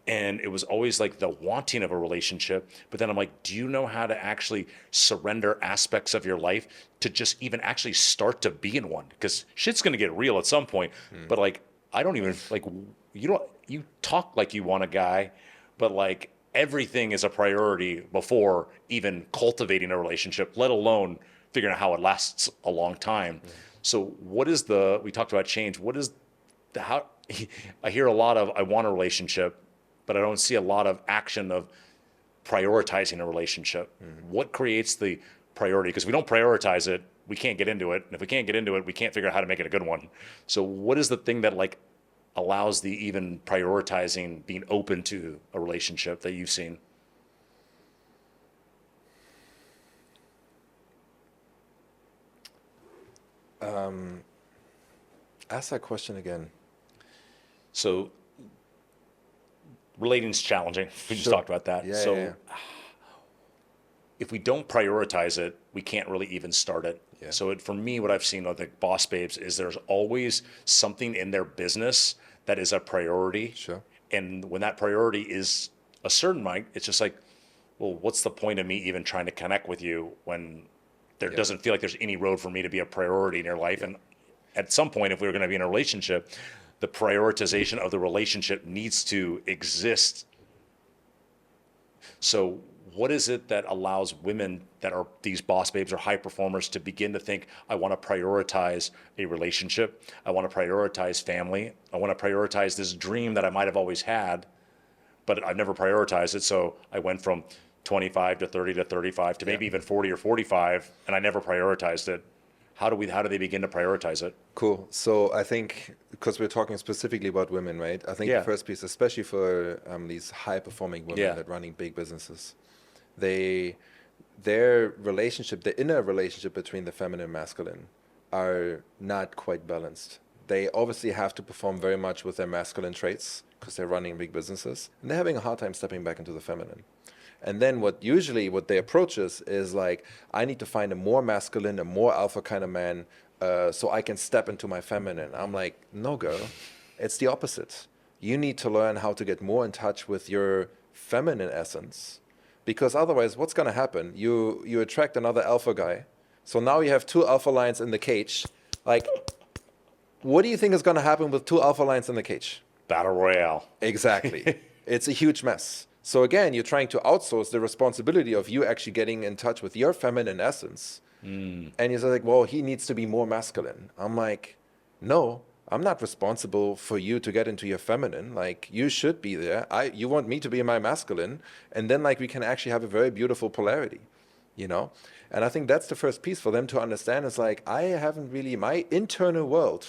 And it was always like the wanting of a relationship. But then I'm like, do you know how to actually surrender aspects of your life to just even actually start to be in one? Because shit's going to get real at some point. But like, I don't even like you talk like you want a guy, but like everything is a priority before even cultivating a relationship, let alone figuring out how it lasts a long time. So what is we talked about change. What is how I hear a lot of I want a relationship, but I don't see a lot of action of prioritizing a relationship. What creates the priority? Because if we don't prioritize it, we can't get into it. And if we can't get into it, we can't figure out how to make it a good one. So what is the thing that like allows the even prioritizing, being open to a relationship that you've seen? Ask that question again. So relating's challenging. We just Sure. talked about that. Yeah, yeah, So yeah. if we don't prioritize it, we can't really even start it. Yeah. So for me, what I've seen with the boss babes is there's always something in their business that is a priority. Sure. And when that priority is a certain mic, it's just like, well, what's the point of me even trying to connect with you when there Yeah. doesn't feel like there's any road for me to be a priority in your life? Yeah. And at some point, if we were going to be in a relationship, the prioritization of the relationship needs to exist. So what is it that allows women that are these boss babes or high performers to begin to think, I want to prioritize a relationship. I want to prioritize family. I want to prioritize this dream that I might have always had, but I've never prioritized it. So I went from 25 to 30 to 35 to Yeah. maybe even 40 or 45, and I never prioritized it. How do they begin to prioritize it? Cool. So I think because we're talking specifically about women, right? I think the Yeah. first piece, especially for these high-performing women Yeah. that running big businesses, they their relationship, the inner relationship between the feminine and masculine, are not quite balanced. They obviously have to perform very much with their masculine traits because they're running big businesses, and they're having a hard time stepping back into the feminine. And then what they approach is like, I need to find a more masculine, a more alpha kind of man, so I can step into my feminine. I'm like, no, girl, it's the opposite. You need to learn how to get more in touch with your feminine essence, because otherwise, what's going to happen? You attract another alpha guy, so now you have two alpha lions in the cage. Like, what do you think is going to happen with two alpha lions in the cage? Battle Royale. Exactly. It's a huge mess. So again, you're trying to outsource the responsibility of you actually getting in touch with your feminine essence. And you're like, well, he needs to be more masculine. I'm like, no, I'm not responsible for you to get into your feminine. Like, you should be there. You want me to be my masculine. And then like we can actually have a very beautiful polarity, you know? And I think that's the first piece for them to understand is like, my internal world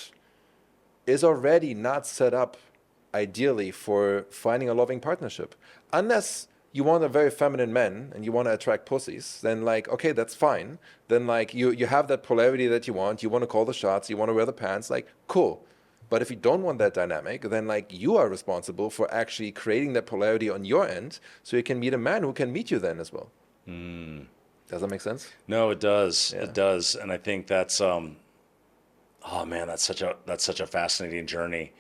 is already not set up ideally for finding a loving partnership. Unless you want a very feminine man and you want to attract pussies, then like, okay, that's fine. Then like you have that polarity that you want to call the shots, you want to wear the pants, like cool. But if you don't want that dynamic, then like you are responsible for actually creating that polarity on your end so you can meet a man who can meet you then as well. Does that make sense? No, it does. Yeah. It does. And I think that's oh man, that's such a fascinating journey.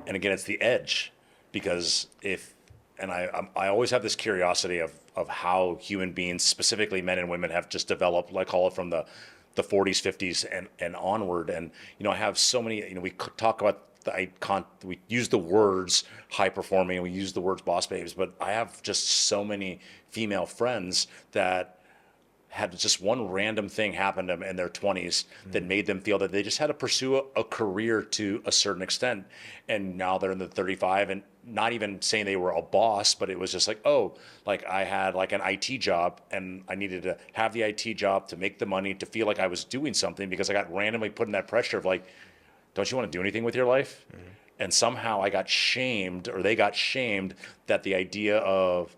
And again, it's the edge, because I always have this curiosity of how human beings, specifically men and women, have just developed. I call it from the 40s, 50s, and onward. And I have so many. We talk about we use the words high performing, and we use the words boss babes, but I have just so many female friends that had just one random thing happen to them in their 20s that made them feel that they just had to pursue a career to a certain extent. And now they're in the 35, and not even saying they were a boss, but it was just like, oh, like I had like an IT job and I needed to have the IT job to make the money to feel like I was doing something, because I got randomly put in that pressure of like, don't you want to do anything with your life? And somehow I got shamed, or they got shamed, that the idea of,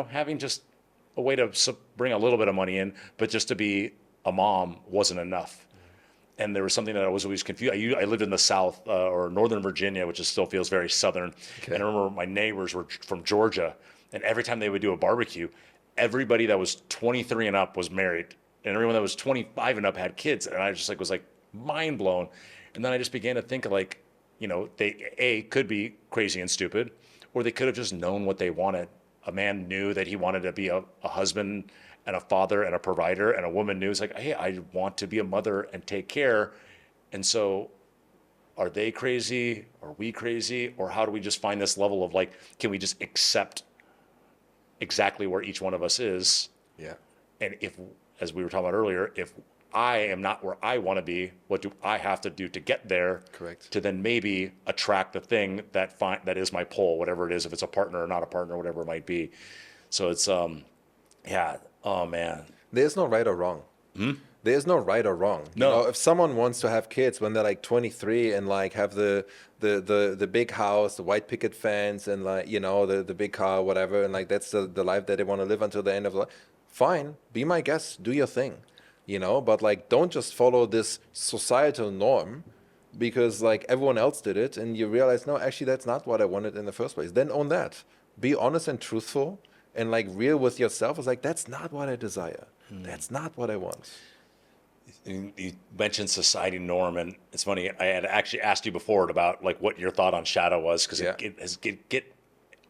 having just a way to bring a little bit of money in, but just to be a mom wasn't enough. And there was something that I was always confused. I lived in the South or Northern Virginia, which still feels very Southern. Okay. And I remember my neighbors were from Georgia, and every time they would do a barbecue, everybody that was 23 and up was married, and everyone that was 25 and up had kids. And I just was like mind blown. And then I just began to think like, they could be crazy and stupid, or they could have just known what they wanted. A man knew that he wanted to be a husband and a father and a provider, and a woman knew it's like, hey, I want to be a mother and take care. And so are they crazy? Are we crazy? Or how do we just find this level of like, can we just accept exactly where each one of us is? Yeah. And if, as we were talking about earlier, if I am not where I want to be, what do I have to do to get there? Correct. To then maybe attract the thing that is my pull, whatever it is, if it's a partner or not a partner, whatever it might be. So it's yeah. Oh man. There's no right or wrong. There's no right or wrong. You know, No. if someone wants to have kids when they're like 23 and like have the big house, the white picket fence, and like, you know, the big car, whatever, and like that's the life that they want to live until the end of life, fine, be my guest, do your thing, you know, but like don't just follow this societal norm because like everyone else did it and you realize, no, actually that's not what I wanted in the first place. Then own that. Be honest and truthful and like real with yourself. It's like, that's not what I desire. That's not what I want. You mentioned society norm, and it's funny. I had actually asked you before about like what your thought on shadow was, because Yeah.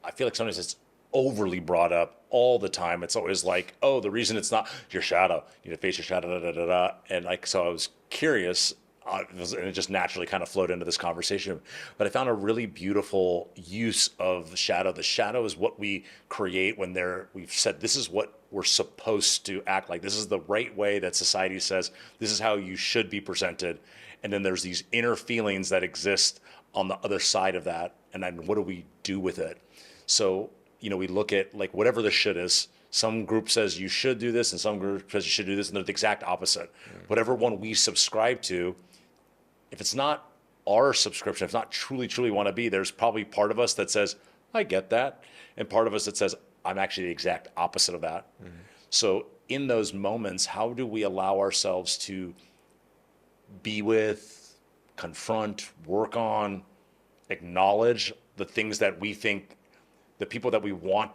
I feel like sometimes it's overly brought up all the time. It's always like, oh, the reason it's not your shadow, you need to face your shadow, da da da da. And like, so I was curious, and it just naturally kind of flowed into this conversation. But I found a really beautiful use of the shadow. The shadow is what we create when we've said this is what we're supposed to act like. This is the right way that society says this is how you should be presented. And then there's these inner feelings that exist on the other side of that. And then what do we do with it? So, you know, we look at like whatever the should is. Some group says you should do this, and some group says you should do this, and they're the exact opposite. Whatever one we subscribe to, if it's not our subscription, if it's not truly want to be, there's probably part of us that says, I get that. And part of us that says, I'm actually the exact opposite of that. So in those moments, how do we allow ourselves to be with, confront, work on, acknowledge the things that we think, the people that we want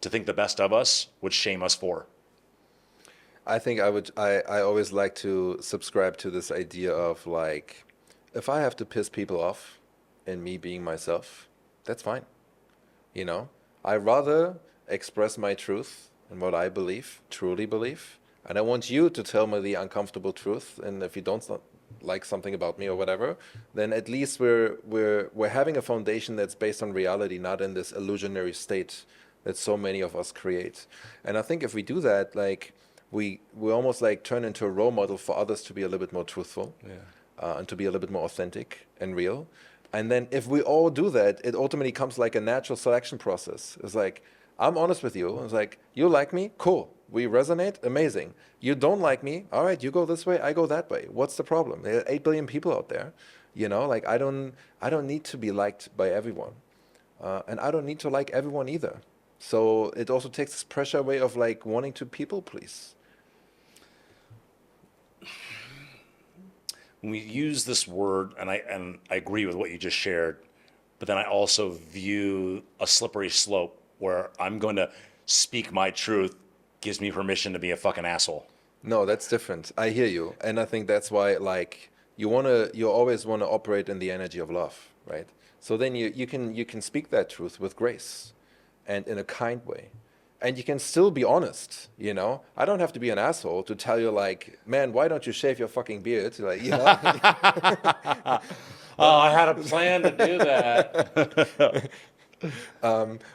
to think the best of us would shame us for? I think I always like to subscribe to this idea of like, if I have to piss people off and me being myself, that's fine. You know, I rather express my truth and what I believe, truly believe. And I want you to tell me the uncomfortable truth. And if you don't like something about me or whatever, then at least we're having a foundation that's based on reality, not in this illusionary state that so many of us create. And I think if we do that, like we almost like turn into a role model for others to be a little bit more truthful, and to be a little bit more authentic and real. And then if we all do that, it ultimately comes like a natural selection process. It's like, I'm honest with you. It's like, you like me? Cool. We resonate? Amazing. You don't like me? All right, you go this way, I go that way. What's the problem? There are 8 billion people out there. You know, like I don't need to be liked by everyone. And I don't need to like everyone either. So it also takes this pressure away of like wanting to people please. When we use this word, and I agree with what you just shared, but then I also view a slippery slope where I'm going to speak my truth gives me permission to be a fucking asshole. No, that's different. I hear you. And I think that's why like you always want to operate in the energy of love, right? So then you can speak that truth with grace and in a kind way. And you can still be honest, you know? I don't have to be an asshole to tell you like, man, why don't you shave your fucking beard? Like, you know? Oh, I had a plan to do that.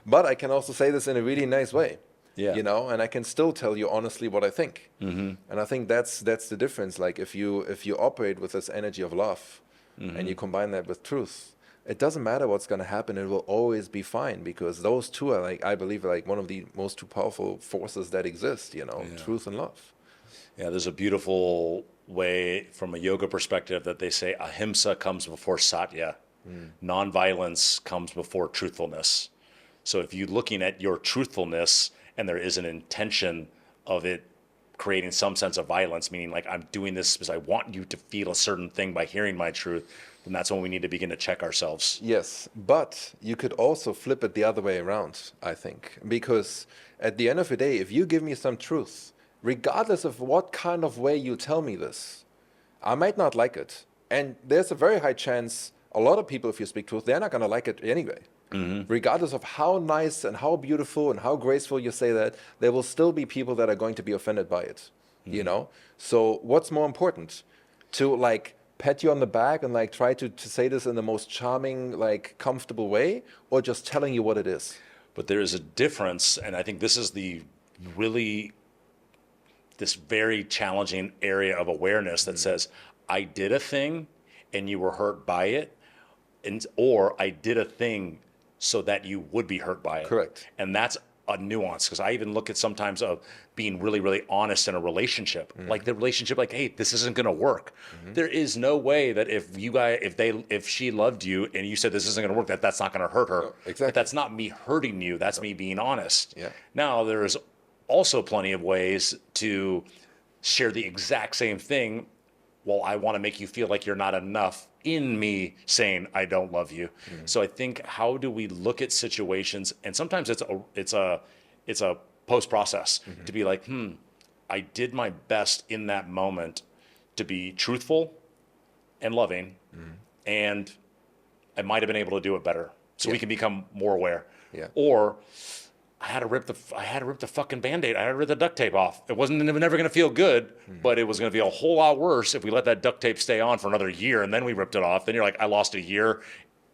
But I can also say this in a really nice way. Yeah. You know, and I can still tell you honestly what I think. And I think that's the difference. Like if you operate with this energy of love and you combine that with truth, it doesn't matter what's going to happen. It will always be fine because those two are like, I believe, like one of the most two powerful forces that exist, you know, truth and love. Yeah, there's a beautiful way from a yoga perspective that they say ahimsa comes before satya. Nonviolence comes before truthfulness. So if you're looking at your truthfulness and there is an intention of it creating some sense of violence, meaning like I'm doing this because I want you to feel a certain thing by hearing my truth, then that's when we need to begin to check ourselves. Yes, but you could also flip it the other way around, I think, because at the end of the day, if you give me some truth, regardless of what kind of way you tell me this, I might not like it. And there's a very high chance a lot of people, if you speak truth, they're not going to like it anyway. Regardless of how nice and how beautiful and how graceful you say that, there will still be people that are going to be offended by it, you know? So what's more important? To like pat you on the back and like try to say this in the most charming, like comfortable way, or just telling you what it is. But there is a difference, and I think this is really this very challenging area of awareness that says, I did a thing and you were hurt by it, or I did a thing so that you would be hurt by it. Correct. And that's a nuance, because I even look at sometimes of being really, really honest in a relationship, like the relationship, like, hey, this isn't going to work. There is no way that if she loved you and you said this isn't going to work, that's not going to hurt her. No, exactly. But that's not me hurting you. That's me being honest. Yeah. Now, there's also plenty of ways to share the exact same thing. Well, I want to make you feel like you're not enough in me saying I don't love you. So I think, how do we look at situations? And sometimes it's a post process to be like, I did my best in that moment to be truthful and loving, and I might have been able to do it better. So we can become more aware. Yeah. Or I had to rip the fucking Band-Aid. I had to rip the duct tape off. It was never going to feel good, but it was going to be a whole lot worse if we let that duct tape stay on for another year and then we ripped it off. Then you're like, I lost a year,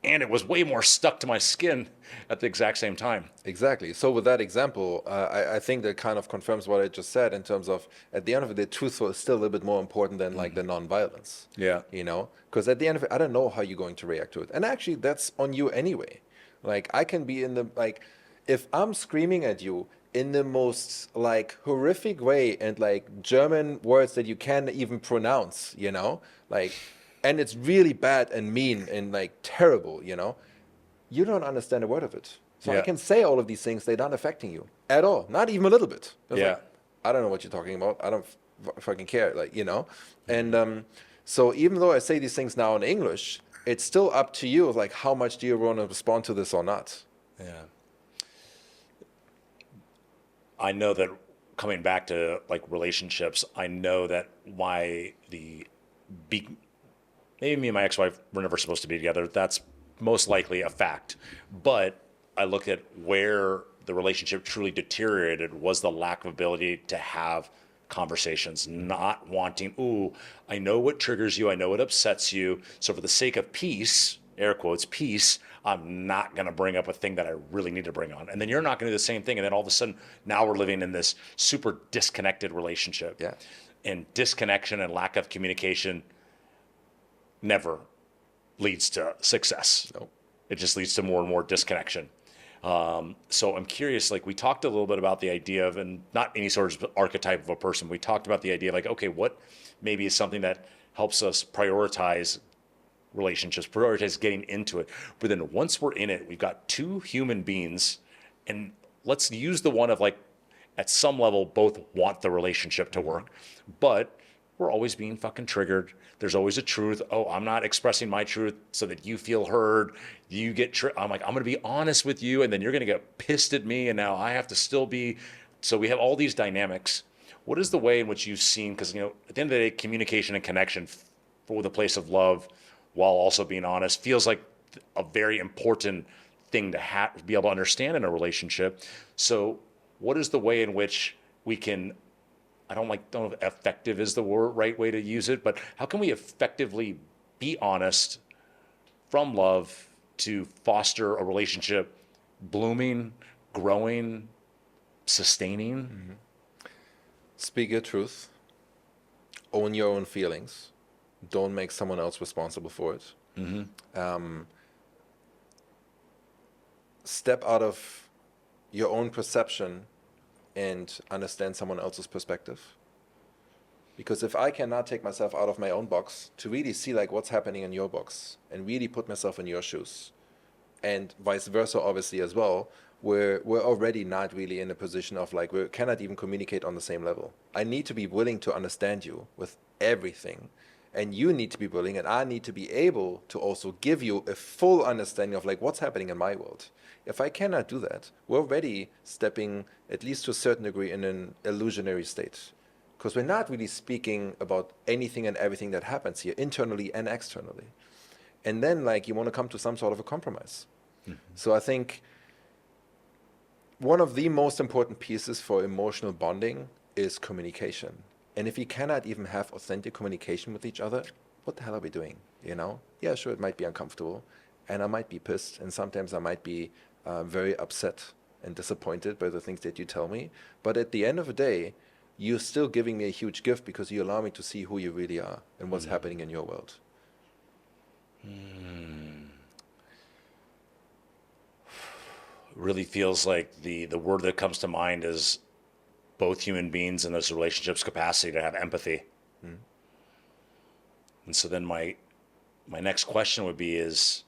and it was way more stuck to my skin at the exact same time. Exactly. So with that example, I think that kind of confirms what I just said in terms of, at the end of it, the truthful is still a little bit more important than like the non-violence. Yeah. You know, because at the end of it, I don't know how you're going to react to it. And actually, that's on you anyway. Like, I can be in the, like, if I'm screaming at you in the most like horrific way and like German words that you can't even pronounce, you know, like, and it's really bad and mean and like terrible, you know, you don't understand a word of it. So I can say all of these things, they're not affecting you at all, not even a little bit. It's like, I don't know what you're talking about. I don't fucking care, like, you know. And so even though I say these things now in English, it's still up to you, like, how much do you want to respond to this or not? Yeah. I know that, coming back to like relationships, I know that maybe me and my ex-wife were never supposed to be together. That's most likely a fact. But I look at where the relationship truly deteriorated was the lack of ability to have conversations, not wanting, I know what triggers you, I know what upsets you. So for the sake of peace, air quotes, peace, I'm not going to bring up a thing that I really need to bring on. And then you're not going to do the same thing. And then all of a sudden, now we're living in this super disconnected relationship. Yeah. And disconnection and lack of communication never leads to success. Nope. It just leads to more and more disconnection. So I'm curious, like, we talked a little bit about the idea of, and not any sort of archetype of a person, we talked about the idea of like, okay, what maybe is something that helps us prioritize relationships, prioritize getting into it. But then once we're in it, we've got two human beings, and let's use the one of like, at some level, both want the relationship to work, but we're always being fucking triggered. There's always a truth. Oh, I'm not expressing my truth so that you feel heard. You get I'm like, I'm going to be honest with you, and then you're going to get pissed at me, and now I have to still be. So we have all these dynamics. What is the way in which you've seen, because, you know, at the end of the day, communication and connection for the place of love, while also being honest, feels like a very important thing to be able to understand in a relationship. So what is the way in which we can, I don't know if effective is the right way to use it, but how can we effectively be honest from love to foster a relationship blooming, growing, sustaining? Speak your truth. Own your own feelings. Don't make someone else responsible for it. Step out of your own perception and understand someone else's perspective. Because if I cannot take myself out of my own box to really see like what's happening in your box and really put myself in your shoes, and vice versa, obviously, as well, we're already not really in a position of like, we cannot even communicate on the same level. I need to be willing to understand you with everything. And you need to be willing, and I need to be able to also give you a full understanding of like what's happening in my world. If I cannot do that, we're already stepping, at least to a certain degree, in an illusionary state. Because we're not really speaking about anything and everything that happens here, internally and externally. And then like you want to come to some sort of a compromise. So I think one of the most important pieces for emotional bonding is communication. And if you cannot even have authentic communication with each other, what the hell are we doing? Yeah, sure, it might be uncomfortable, and I might be pissed, and sometimes I might be very upset and disappointed by the things that you tell me. But at the end of the day, you're still giving me a huge gift because you allow me to see who you really are and what's happening in your world. Really feels like the word that comes to mind is both human beings in those relationships capacity to have empathy. And so then my next question would be is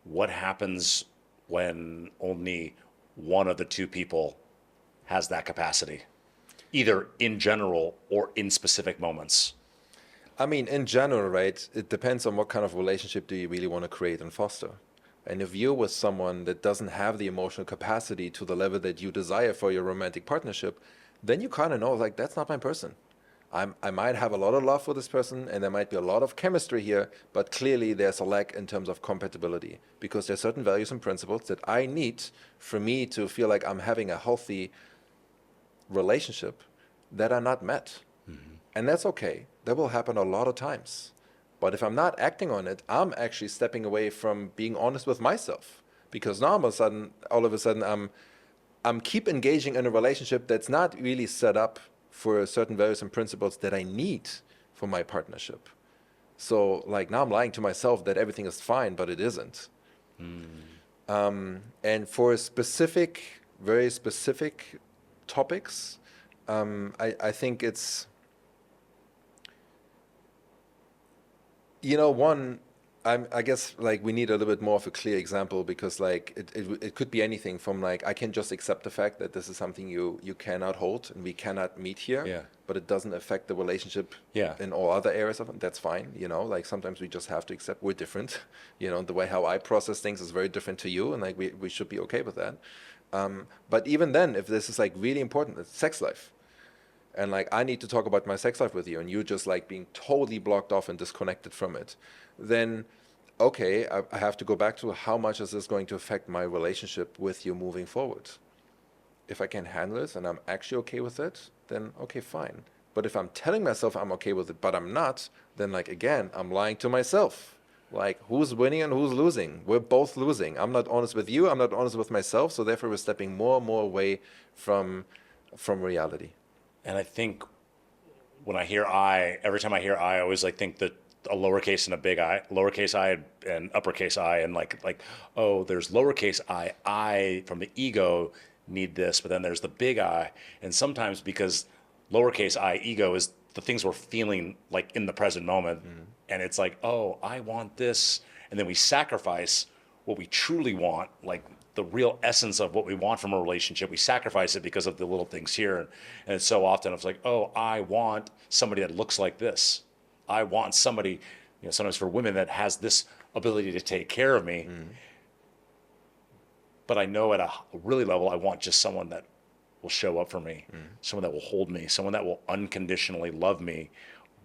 what happens when only one of the two people has that capacity, either in general or in specific moments? I mean, in general, right, it depends on what kind of relationship do you really want to create and foster. And if you're with someone that doesn't have the emotional capacity to the level that you desire for your romantic partnership, then you kind of know, like, that's not my person. I might have a lot of love for this person and there might be a lot of chemistry here, but clearly there's a lack in terms of compatibility because there's certain values and principles that I need for me to feel like I'm having a healthy relationship that are not met. And that's okay. That will happen a lot of times. But if I'm not acting on it, I'm actually stepping away from being honest with myself. Because now all of a sudden, I'm keep engaging in a relationship that's not really set up for certain values and principles that I need for my partnership. So like now I'm lying to myself that everything is fine, but it isn't. And for specific, very specific topics, I think it's, one, I guess like we need a little bit more of a clear example because like it could be anything from like I can just accept the fact that this is something you cannot hold and we cannot meet here, Yeah. but it doesn't affect the relationship Yeah. in all other areas of it. That's fine, like sometimes we just have to accept we're different. The way how I process things is very different to you, and like we should be okay with that. But even then, if this is like really important, it's sex life. And like I need to talk about my sex life with you and you just like being totally blocked off and disconnected from it, then okay, I have to go back to how much is this going to affect my relationship with you moving forward. If I can handle this and I'm actually okay with it, then okay, fine. But if I'm telling myself I'm okay with it but I'm not, then like again I'm lying to myself. Like who's winning and who's losing? We're both losing. I'm not honest with you, I'm not honest with myself, so therefore we're stepping more and more away from reality. And I think when I hear every time I hear I always like think that a lowercase and a big I, lowercase I and uppercase I, and like oh, there's lowercase I from the ego need this, but then there's the big I, and sometimes because lowercase I ego is the things we're feeling like in the present moment, and it's like oh, I want this, and then we sacrifice what we truly want, like the real essence of what we want from a relationship. We sacrifice it because of the little things here. And it's so often it's like, oh, I want somebody that looks like this. I want somebody, sometimes for women that has this ability to take care of me. But I know at a really level, I want just someone that will show up for me, someone that will hold me, someone that will unconditionally love me.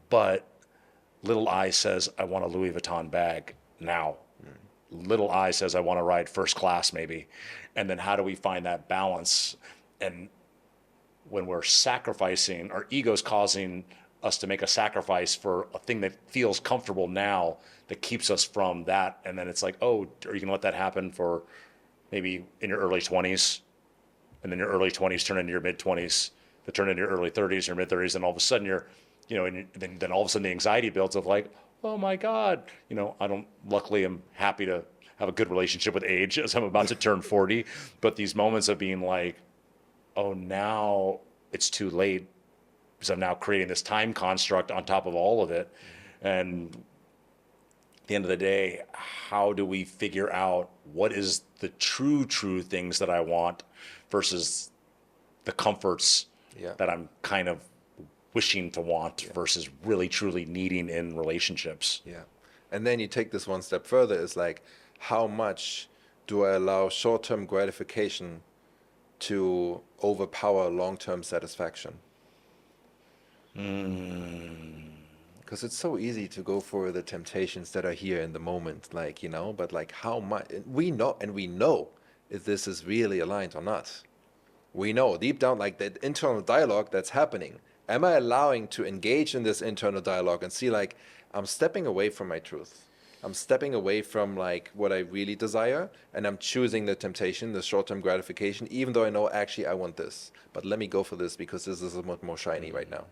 But little I says, I want a Louis Vuitton bag now. Little I says I want to ride first class maybe. And then how do we find that balance? And when we're sacrificing, our ego's causing us to make a sacrifice for a thing that feels comfortable now that keeps us from that. And then it's like, oh, are you gonna let that happen for maybe in your early 20s? And then your early 20s turn into your mid 20s, that turn into your early 30s, your mid 30s, and all of a sudden you're, and then all of a sudden the anxiety builds of like, oh my God, luckily I'm happy to have a good relationship with age as I'm about to turn 40. But these moments of being like, oh, now it's too late because I'm now creating this time construct on top of all of it. And at the end of the day, how do we figure out what is the true things that I want versus the comforts that I'm kind of wishing to want versus really truly needing in relationships. Yeah. And then you take this one step further, is like, how much do I allow short-term gratification to overpower long-term satisfaction? Because it's so easy to go for the temptations that are here in the moment, like, but like how much we know if this is really aligned or not. We know deep down, like that internal dialogue that's happening. Am I allowing to engage in this internal dialogue and see like, I'm stepping away from my truth. I'm stepping away from like what I really desire, and I'm choosing the temptation, the short-term gratification, even though I know actually I want this. But let me go for this because this is a lot more shiny right now.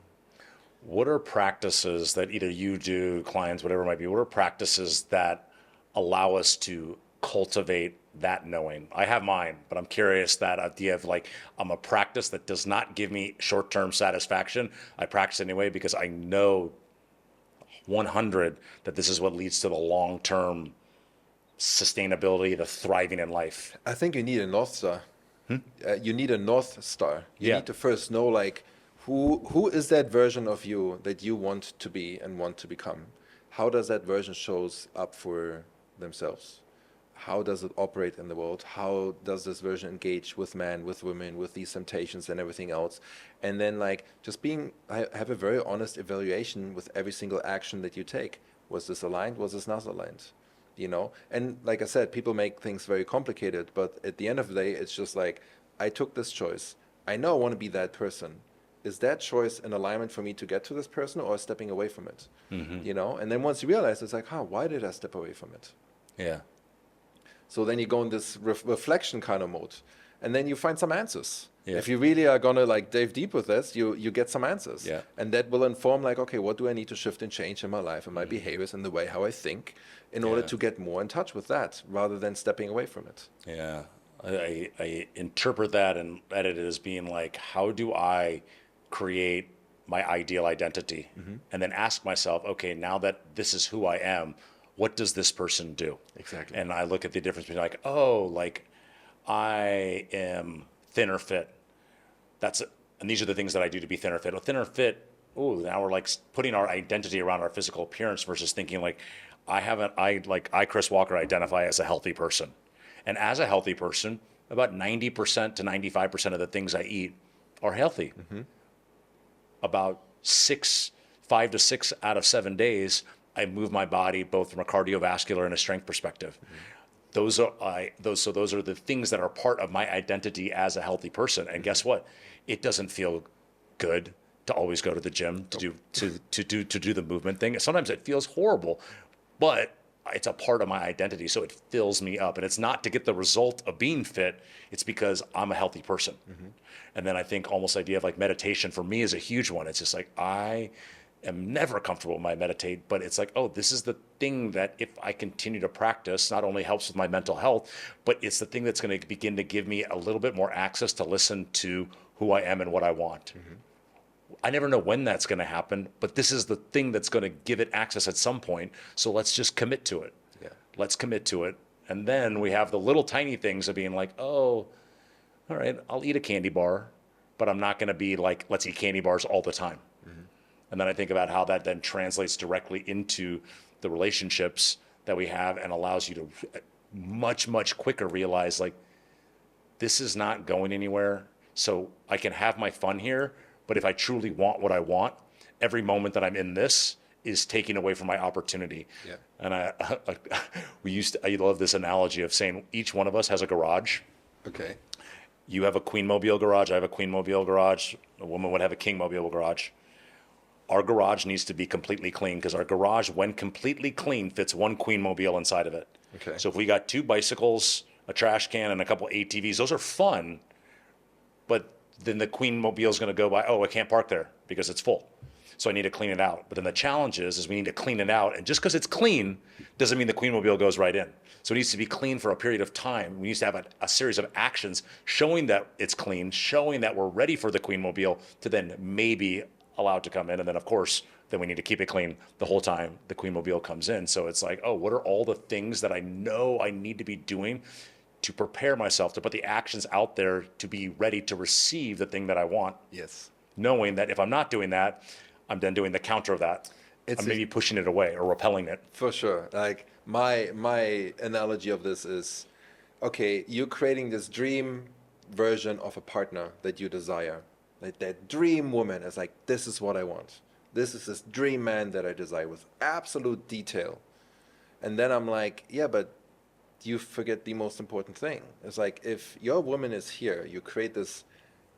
What are practices that either you do, clients, whatever it might be, what are practices that allow us to cultivate that knowing? I have mine, but I'm curious that idea of like, I'm a practice that does not give me short-term satisfaction. I practice anyway because I know 100 that this is what leads to the long-term sustainability, the thriving in life. I think you need a North Star. You need a North Star. You Yeah. need to first know like who is that version of you that you want to be and want to become. How does that version shows up for themselves? How does it operate in the world? How does this version engage with men, with women, with these temptations and everything else? And then like just have a very honest evaluation with every single action that you take. Was this aligned? Was this not aligned? You know, and like I said, people make things very complicated, but at the end of the day, it's just like, I took this choice. I know I want to be that person. Is that choice an alignment for me to get to this person or stepping away from it? You know, and then once you realize, it's like, why did I step away from it? Yeah. So then you go in this reflection kind of mode, and then you find some answers. Yeah. If you really are gonna like dive deep with this, you get some answers. Yeah. And that will inform like, okay, what do I need to shift and change in my life and my behaviors and the way how I think in order Yeah. to get more in touch with that rather than stepping away from it. Yeah. I interpret that and edit it as being like, how do I create my ideal identity? And then ask myself, okay, now that this is who I am, what does this person do? Exactly. And I look at the difference between like, oh, like I am thin or fit. And these are the things that I do to be thin or fit. Well, thin or fit, oh, now we're like putting our identity around our physical appearance versus thinking like, I, Chris Walker, identify as a healthy person. And as a healthy person, about 90% to 95% of the things I eat are healthy. About 5 to 6 out of 7 days, I move my body both from a cardiovascular and a strength perspective. Those are the things that are part of my identity as a healthy person. And guess what? It doesn't feel good to always go to the gym to do the movement thing. Sometimes it feels horrible, but it's a part of my identity, so it fills me up. And it's not to get the result of being fit, it's because I'm a healthy person. And then I think almost the idea of like meditation for me is a huge one. It's just like, I am never comfortable when I meditate, but it's like, oh, this is the thing that if I continue to practice, not only helps with my mental health, but it's the thing that's going to begin to give me a little bit more access to listen to who I am and what I want. I never know when that's going to happen, but this is the thing that's going to give it access at some point. So let's just commit to it. Yeah. Let's commit to it. And then we have the little tiny things of being like, oh, all right, I'll eat a candy bar, but I'm not going to be like, let's eat candy bars all the time. And then I think about how that then translates directly into the relationships that we have and allows you to much, much quicker realize like, this is not going anywhere. So I can have my fun here, but if I truly want what I want, every moment that I'm in this is taking away from my opportunity. Yeah. And I love this analogy of saying each one of us has a garage. Okay. You have a Queen Mobile garage. I have a Queen Mobile garage. A woman would have a King Mobile garage. Our garage needs to be completely clean because our garage, when completely clean, fits one Queen Mobile inside of it. Okay. So if we got 2 bicycles, a trash can, and a couple ATVs, those are fun. But then the Queen Mobile is going to go by, oh, I can't park there because it's full. So I need to clean it out. But then the challenge is we need to clean it out. And just because it's clean doesn't mean the Queen Mobile goes right in. So it needs to be clean for a period of time. We need to have a series of actions showing that it's clean, showing that we're ready for the Queen Mobile to then maybe allow it to come in. And then, of course, then we need to keep it clean the whole time the Queen Mobile comes in. So it's like, oh, what are all the things that I know I need to be doing to prepare myself, to put the actions out there to be ready to receive the thing that I want? Yes. Knowing that if I'm not doing that, I'm then doing the counter of that. I'm maybe pushing it away or repelling it. For sure. Like my analogy of this is, okay, you're creating this dream version of a partner that you desire. Like that dream woman is like, this is what I want. This is this dream man that I desire with absolute detail. And then I'm like, yeah, but you forget the most important thing. It's like, if your woman is here, you create this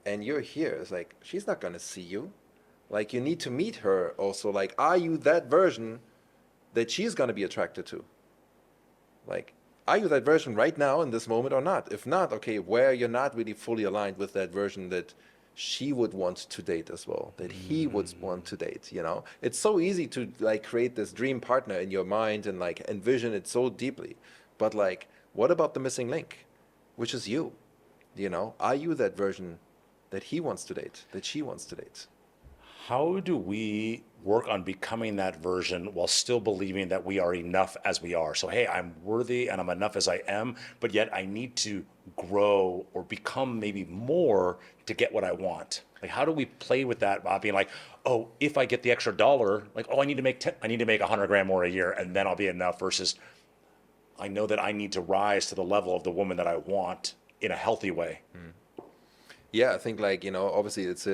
and you're here, it's like, she's not going to see you. Like, you need to meet her also. Like, are you that version that she's going to be attracted to? Like, are you that version right now in this moment or not? If not, okay, where you're not really fully aligned with that version that she would want to date as well, that he would want to date, you know? It's so easy to like create this dream partner in your mind and like envision it so deeply. But like, what about the missing link, which is you? You know, are you that version that he wants to date, that she wants to date? How do we work on becoming that version while still believing that we are enough as we are? So, hey, I'm worthy and I'm enough as I am, but yet I need to grow or become maybe more to get what I want. Like, how do we play with that by being like, oh, if I get the extra dollar, like, oh, I need to make 100 grand more a year, and then I'll be enough. Versus, I know that I need to rise to the level of the woman that I want in a healthy way. Yeah, I think like, you know, obviously it's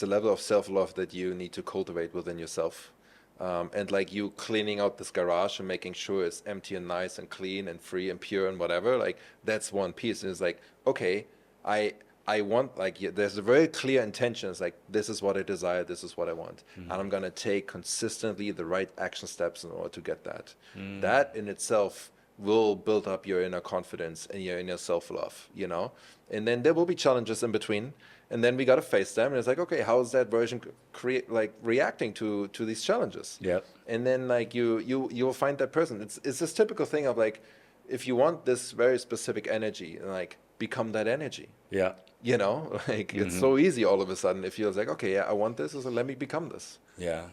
a level of self-love that you need to cultivate within yourself. And like you cleaning out this garage and making sure it's empty and nice and clean and free and pure and whatever, like that's one piece. And it's like, okay, I want like there's a very clear intention. It's like this is what I desire, this is what I want, and I'm gonna take consistently the right action steps in order to get that. That in itself will build up your inner confidence and your inner self-love, you know? And then there will be challenges in between, and then we got to face them, and it's like, okay, how is that version create like reacting to these challenges? Yep. And then like you'll find that person. It's this typical thing of like, if you want this very specific energy, like become that energy. Yeah. You know, like it's so easy all of a sudden. It feels like, okay, yeah, I want this, so let me become this. Yeah.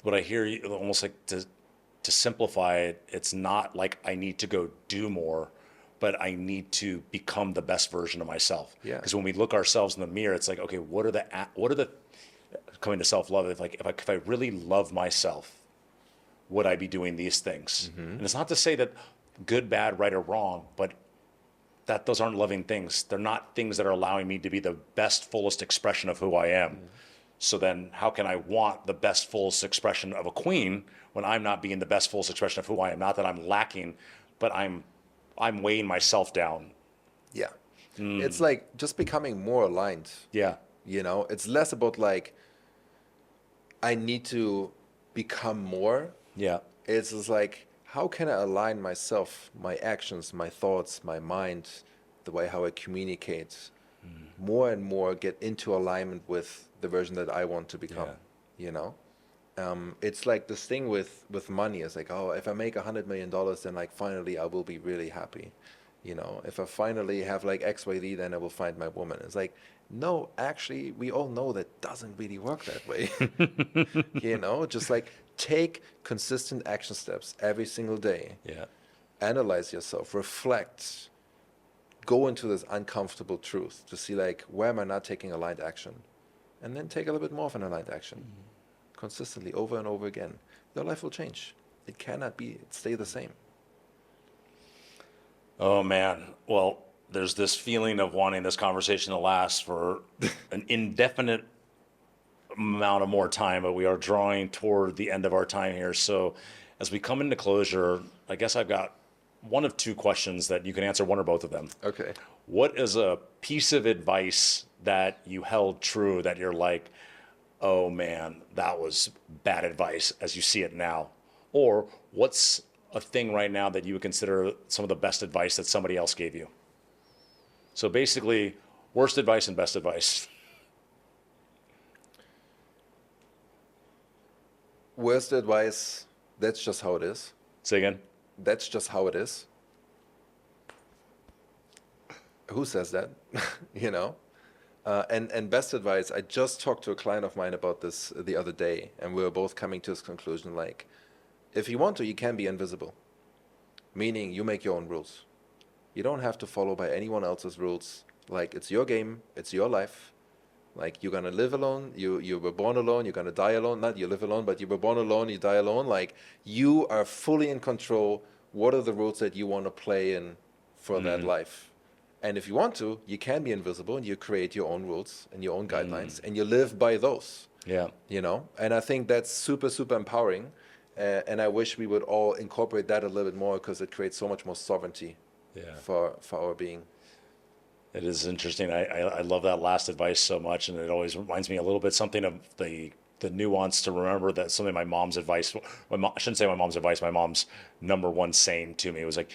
What I hear you almost like to simplify it, it's not like I need to go do more, but I need to become the best version of myself. Yeah. Because when we look ourselves in the mirror, it's like, okay, what are the coming to self-love? If I really love myself, would I be doing these things? And it's not to say that good, bad, right, or wrong, but that those aren't loving things. They're not things that are allowing me to be the best, fullest expression of who I am. So then how can I want the best, fullest expression of a queen when I'm not being the best, fullest expression of who I am? Not that I'm lacking, but I'm weighing myself down. Yeah. It's like just becoming more aligned. Yeah. You know, it's less about like, I need to become more. Yeah. It's just like, how can I align myself, my actions, my thoughts, my mind, the way how I communicate, more and more get into alignment with the version that I want to become, you know? It's like this thing with money. It's like, oh, if I make $100 million, then like finally I will be really happy. You know, if I finally have like XYZ, then I will find my woman. It's like, no, actually, we all know that doesn't really work that way. You know, just like take consistent action steps every single day. Yeah. Analyze yourself, reflect, go into this uncomfortable truth to see like, where am I not taking aligned action? And then take a little bit more of an aligned action. Consistently over and over again. Your life will change. It cannot stay the same. Oh man. Well, there's this feeling of wanting this conversation to last for an indefinite amount of more time, but we are drawing toward the end of our time here. So as we come into closure, I guess I've got one of two questions that you can answer, one or both of them. Okay. What is a piece of advice that you held true that you're like, oh man, that was bad advice as you see it now? Or what's a thing right now that you would consider some of the best advice that somebody else gave you? So basically, worst advice and best advice. Worst advice, that's just how it is. Say again? That's just how it is. Who says that? You know? And best advice, I just talked to a client of mine about this the other day, and we were both coming to this conclusion, like, if you want to, you can be invisible. Meaning you make your own rules. You don't have to follow by anyone else's rules. Like, it's your game, it's your life. Like, you're gonna live alone, you were born alone, you're gonna die alone. Not you live alone, but you were born alone, you die alone. Like, you are fully in control. What are the rules that you want to play in for that life? And if you want to, you can be invisible and you create your own rules and your own guidelines and you live by those. Yeah. You know? And I think that's super, super empowering. And I wish we would all incorporate that a little bit more because it creates so much more sovereignty for our being. It is interesting. I love that last advice so much, and it always reminds me a little bit something of the the nuance to remember that something my mom's advice, I shouldn't say my mom's advice, my mom's number one saying to me was like,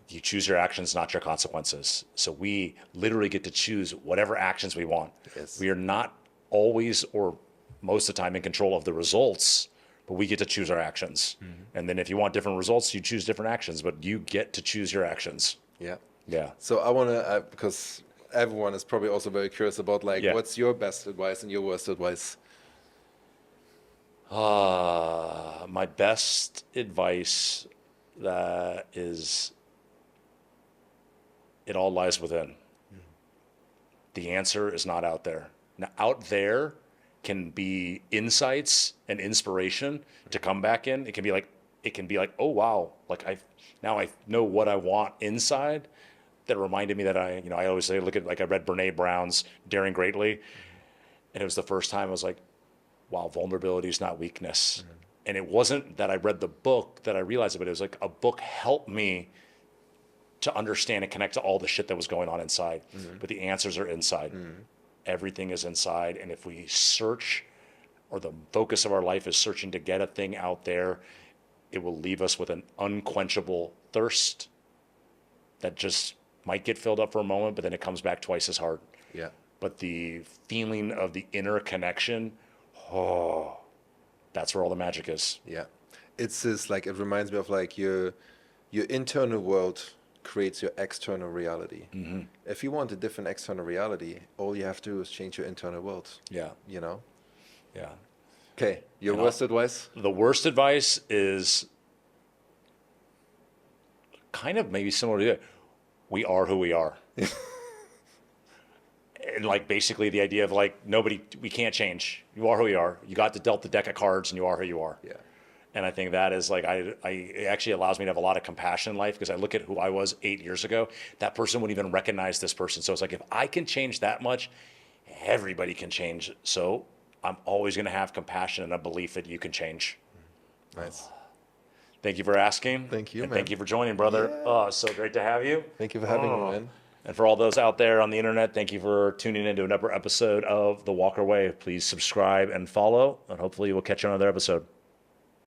you choose your actions, not your consequences. So we literally get to choose whatever actions we want. Yes. We are not always or most of the time in control of the results, but we get to choose our actions. And then if you want different results, you choose different actions, but you get to choose your actions. Yeah. Yeah. So I want to, because everyone is probably also very curious about like, Yeah. what's your best advice and your worst advice? My best advice that is, it all lies within. The answer is not out there. Now, out there can be insights and inspiration to come back in. It can be like, oh wow, like now I know what I want inside. That reminded me that I always say, look at, like, I read Brene Brown's Daring Greatly, and it was the first time I was like, wow, vulnerability is not weakness. And it wasn't that I read the book that I realized it, but it was like a book helped me to understand and connect to all the shit that was going on inside. But the answers are inside. Everything is inside. And if we search, or the focus of our life is searching to get a thing out there, it will leave us with an unquenchable thirst that just might get filled up for a moment, but then it comes back twice as hard. Yeah. But the feeling of the inner connection, oh, that's where all the magic is. Yeah. It's this, like, it reminds me of like your internal world creates your external reality. If you want a different external reality, all you have to do is change your internal world, Yeah. you know? Yeah. Okay. Your And worst advice? The worst advice is kind of maybe similar to it. We are who we are. And like basically the idea of like we can't change. You are who you are. You got dealt the deck of cards and you are who you are. Yeah. And I think that is like, it actually allows me to have a lot of compassion in life, because I look at who I was 8 years ago. That person wouldn't even recognize this person. So it's like, if I can change that much, everybody can change. So I'm always going to have compassion and a belief that you can change. Nice. Thank you for asking. Thank you, and man. Thank you for joining, brother. Yeah. Oh, so great to have you. Thank you for having me, man. And for all those out there on the internet, thank you for tuning into another episode of The Walker Way. Please subscribe and follow, and hopefully we'll catch you on another episode.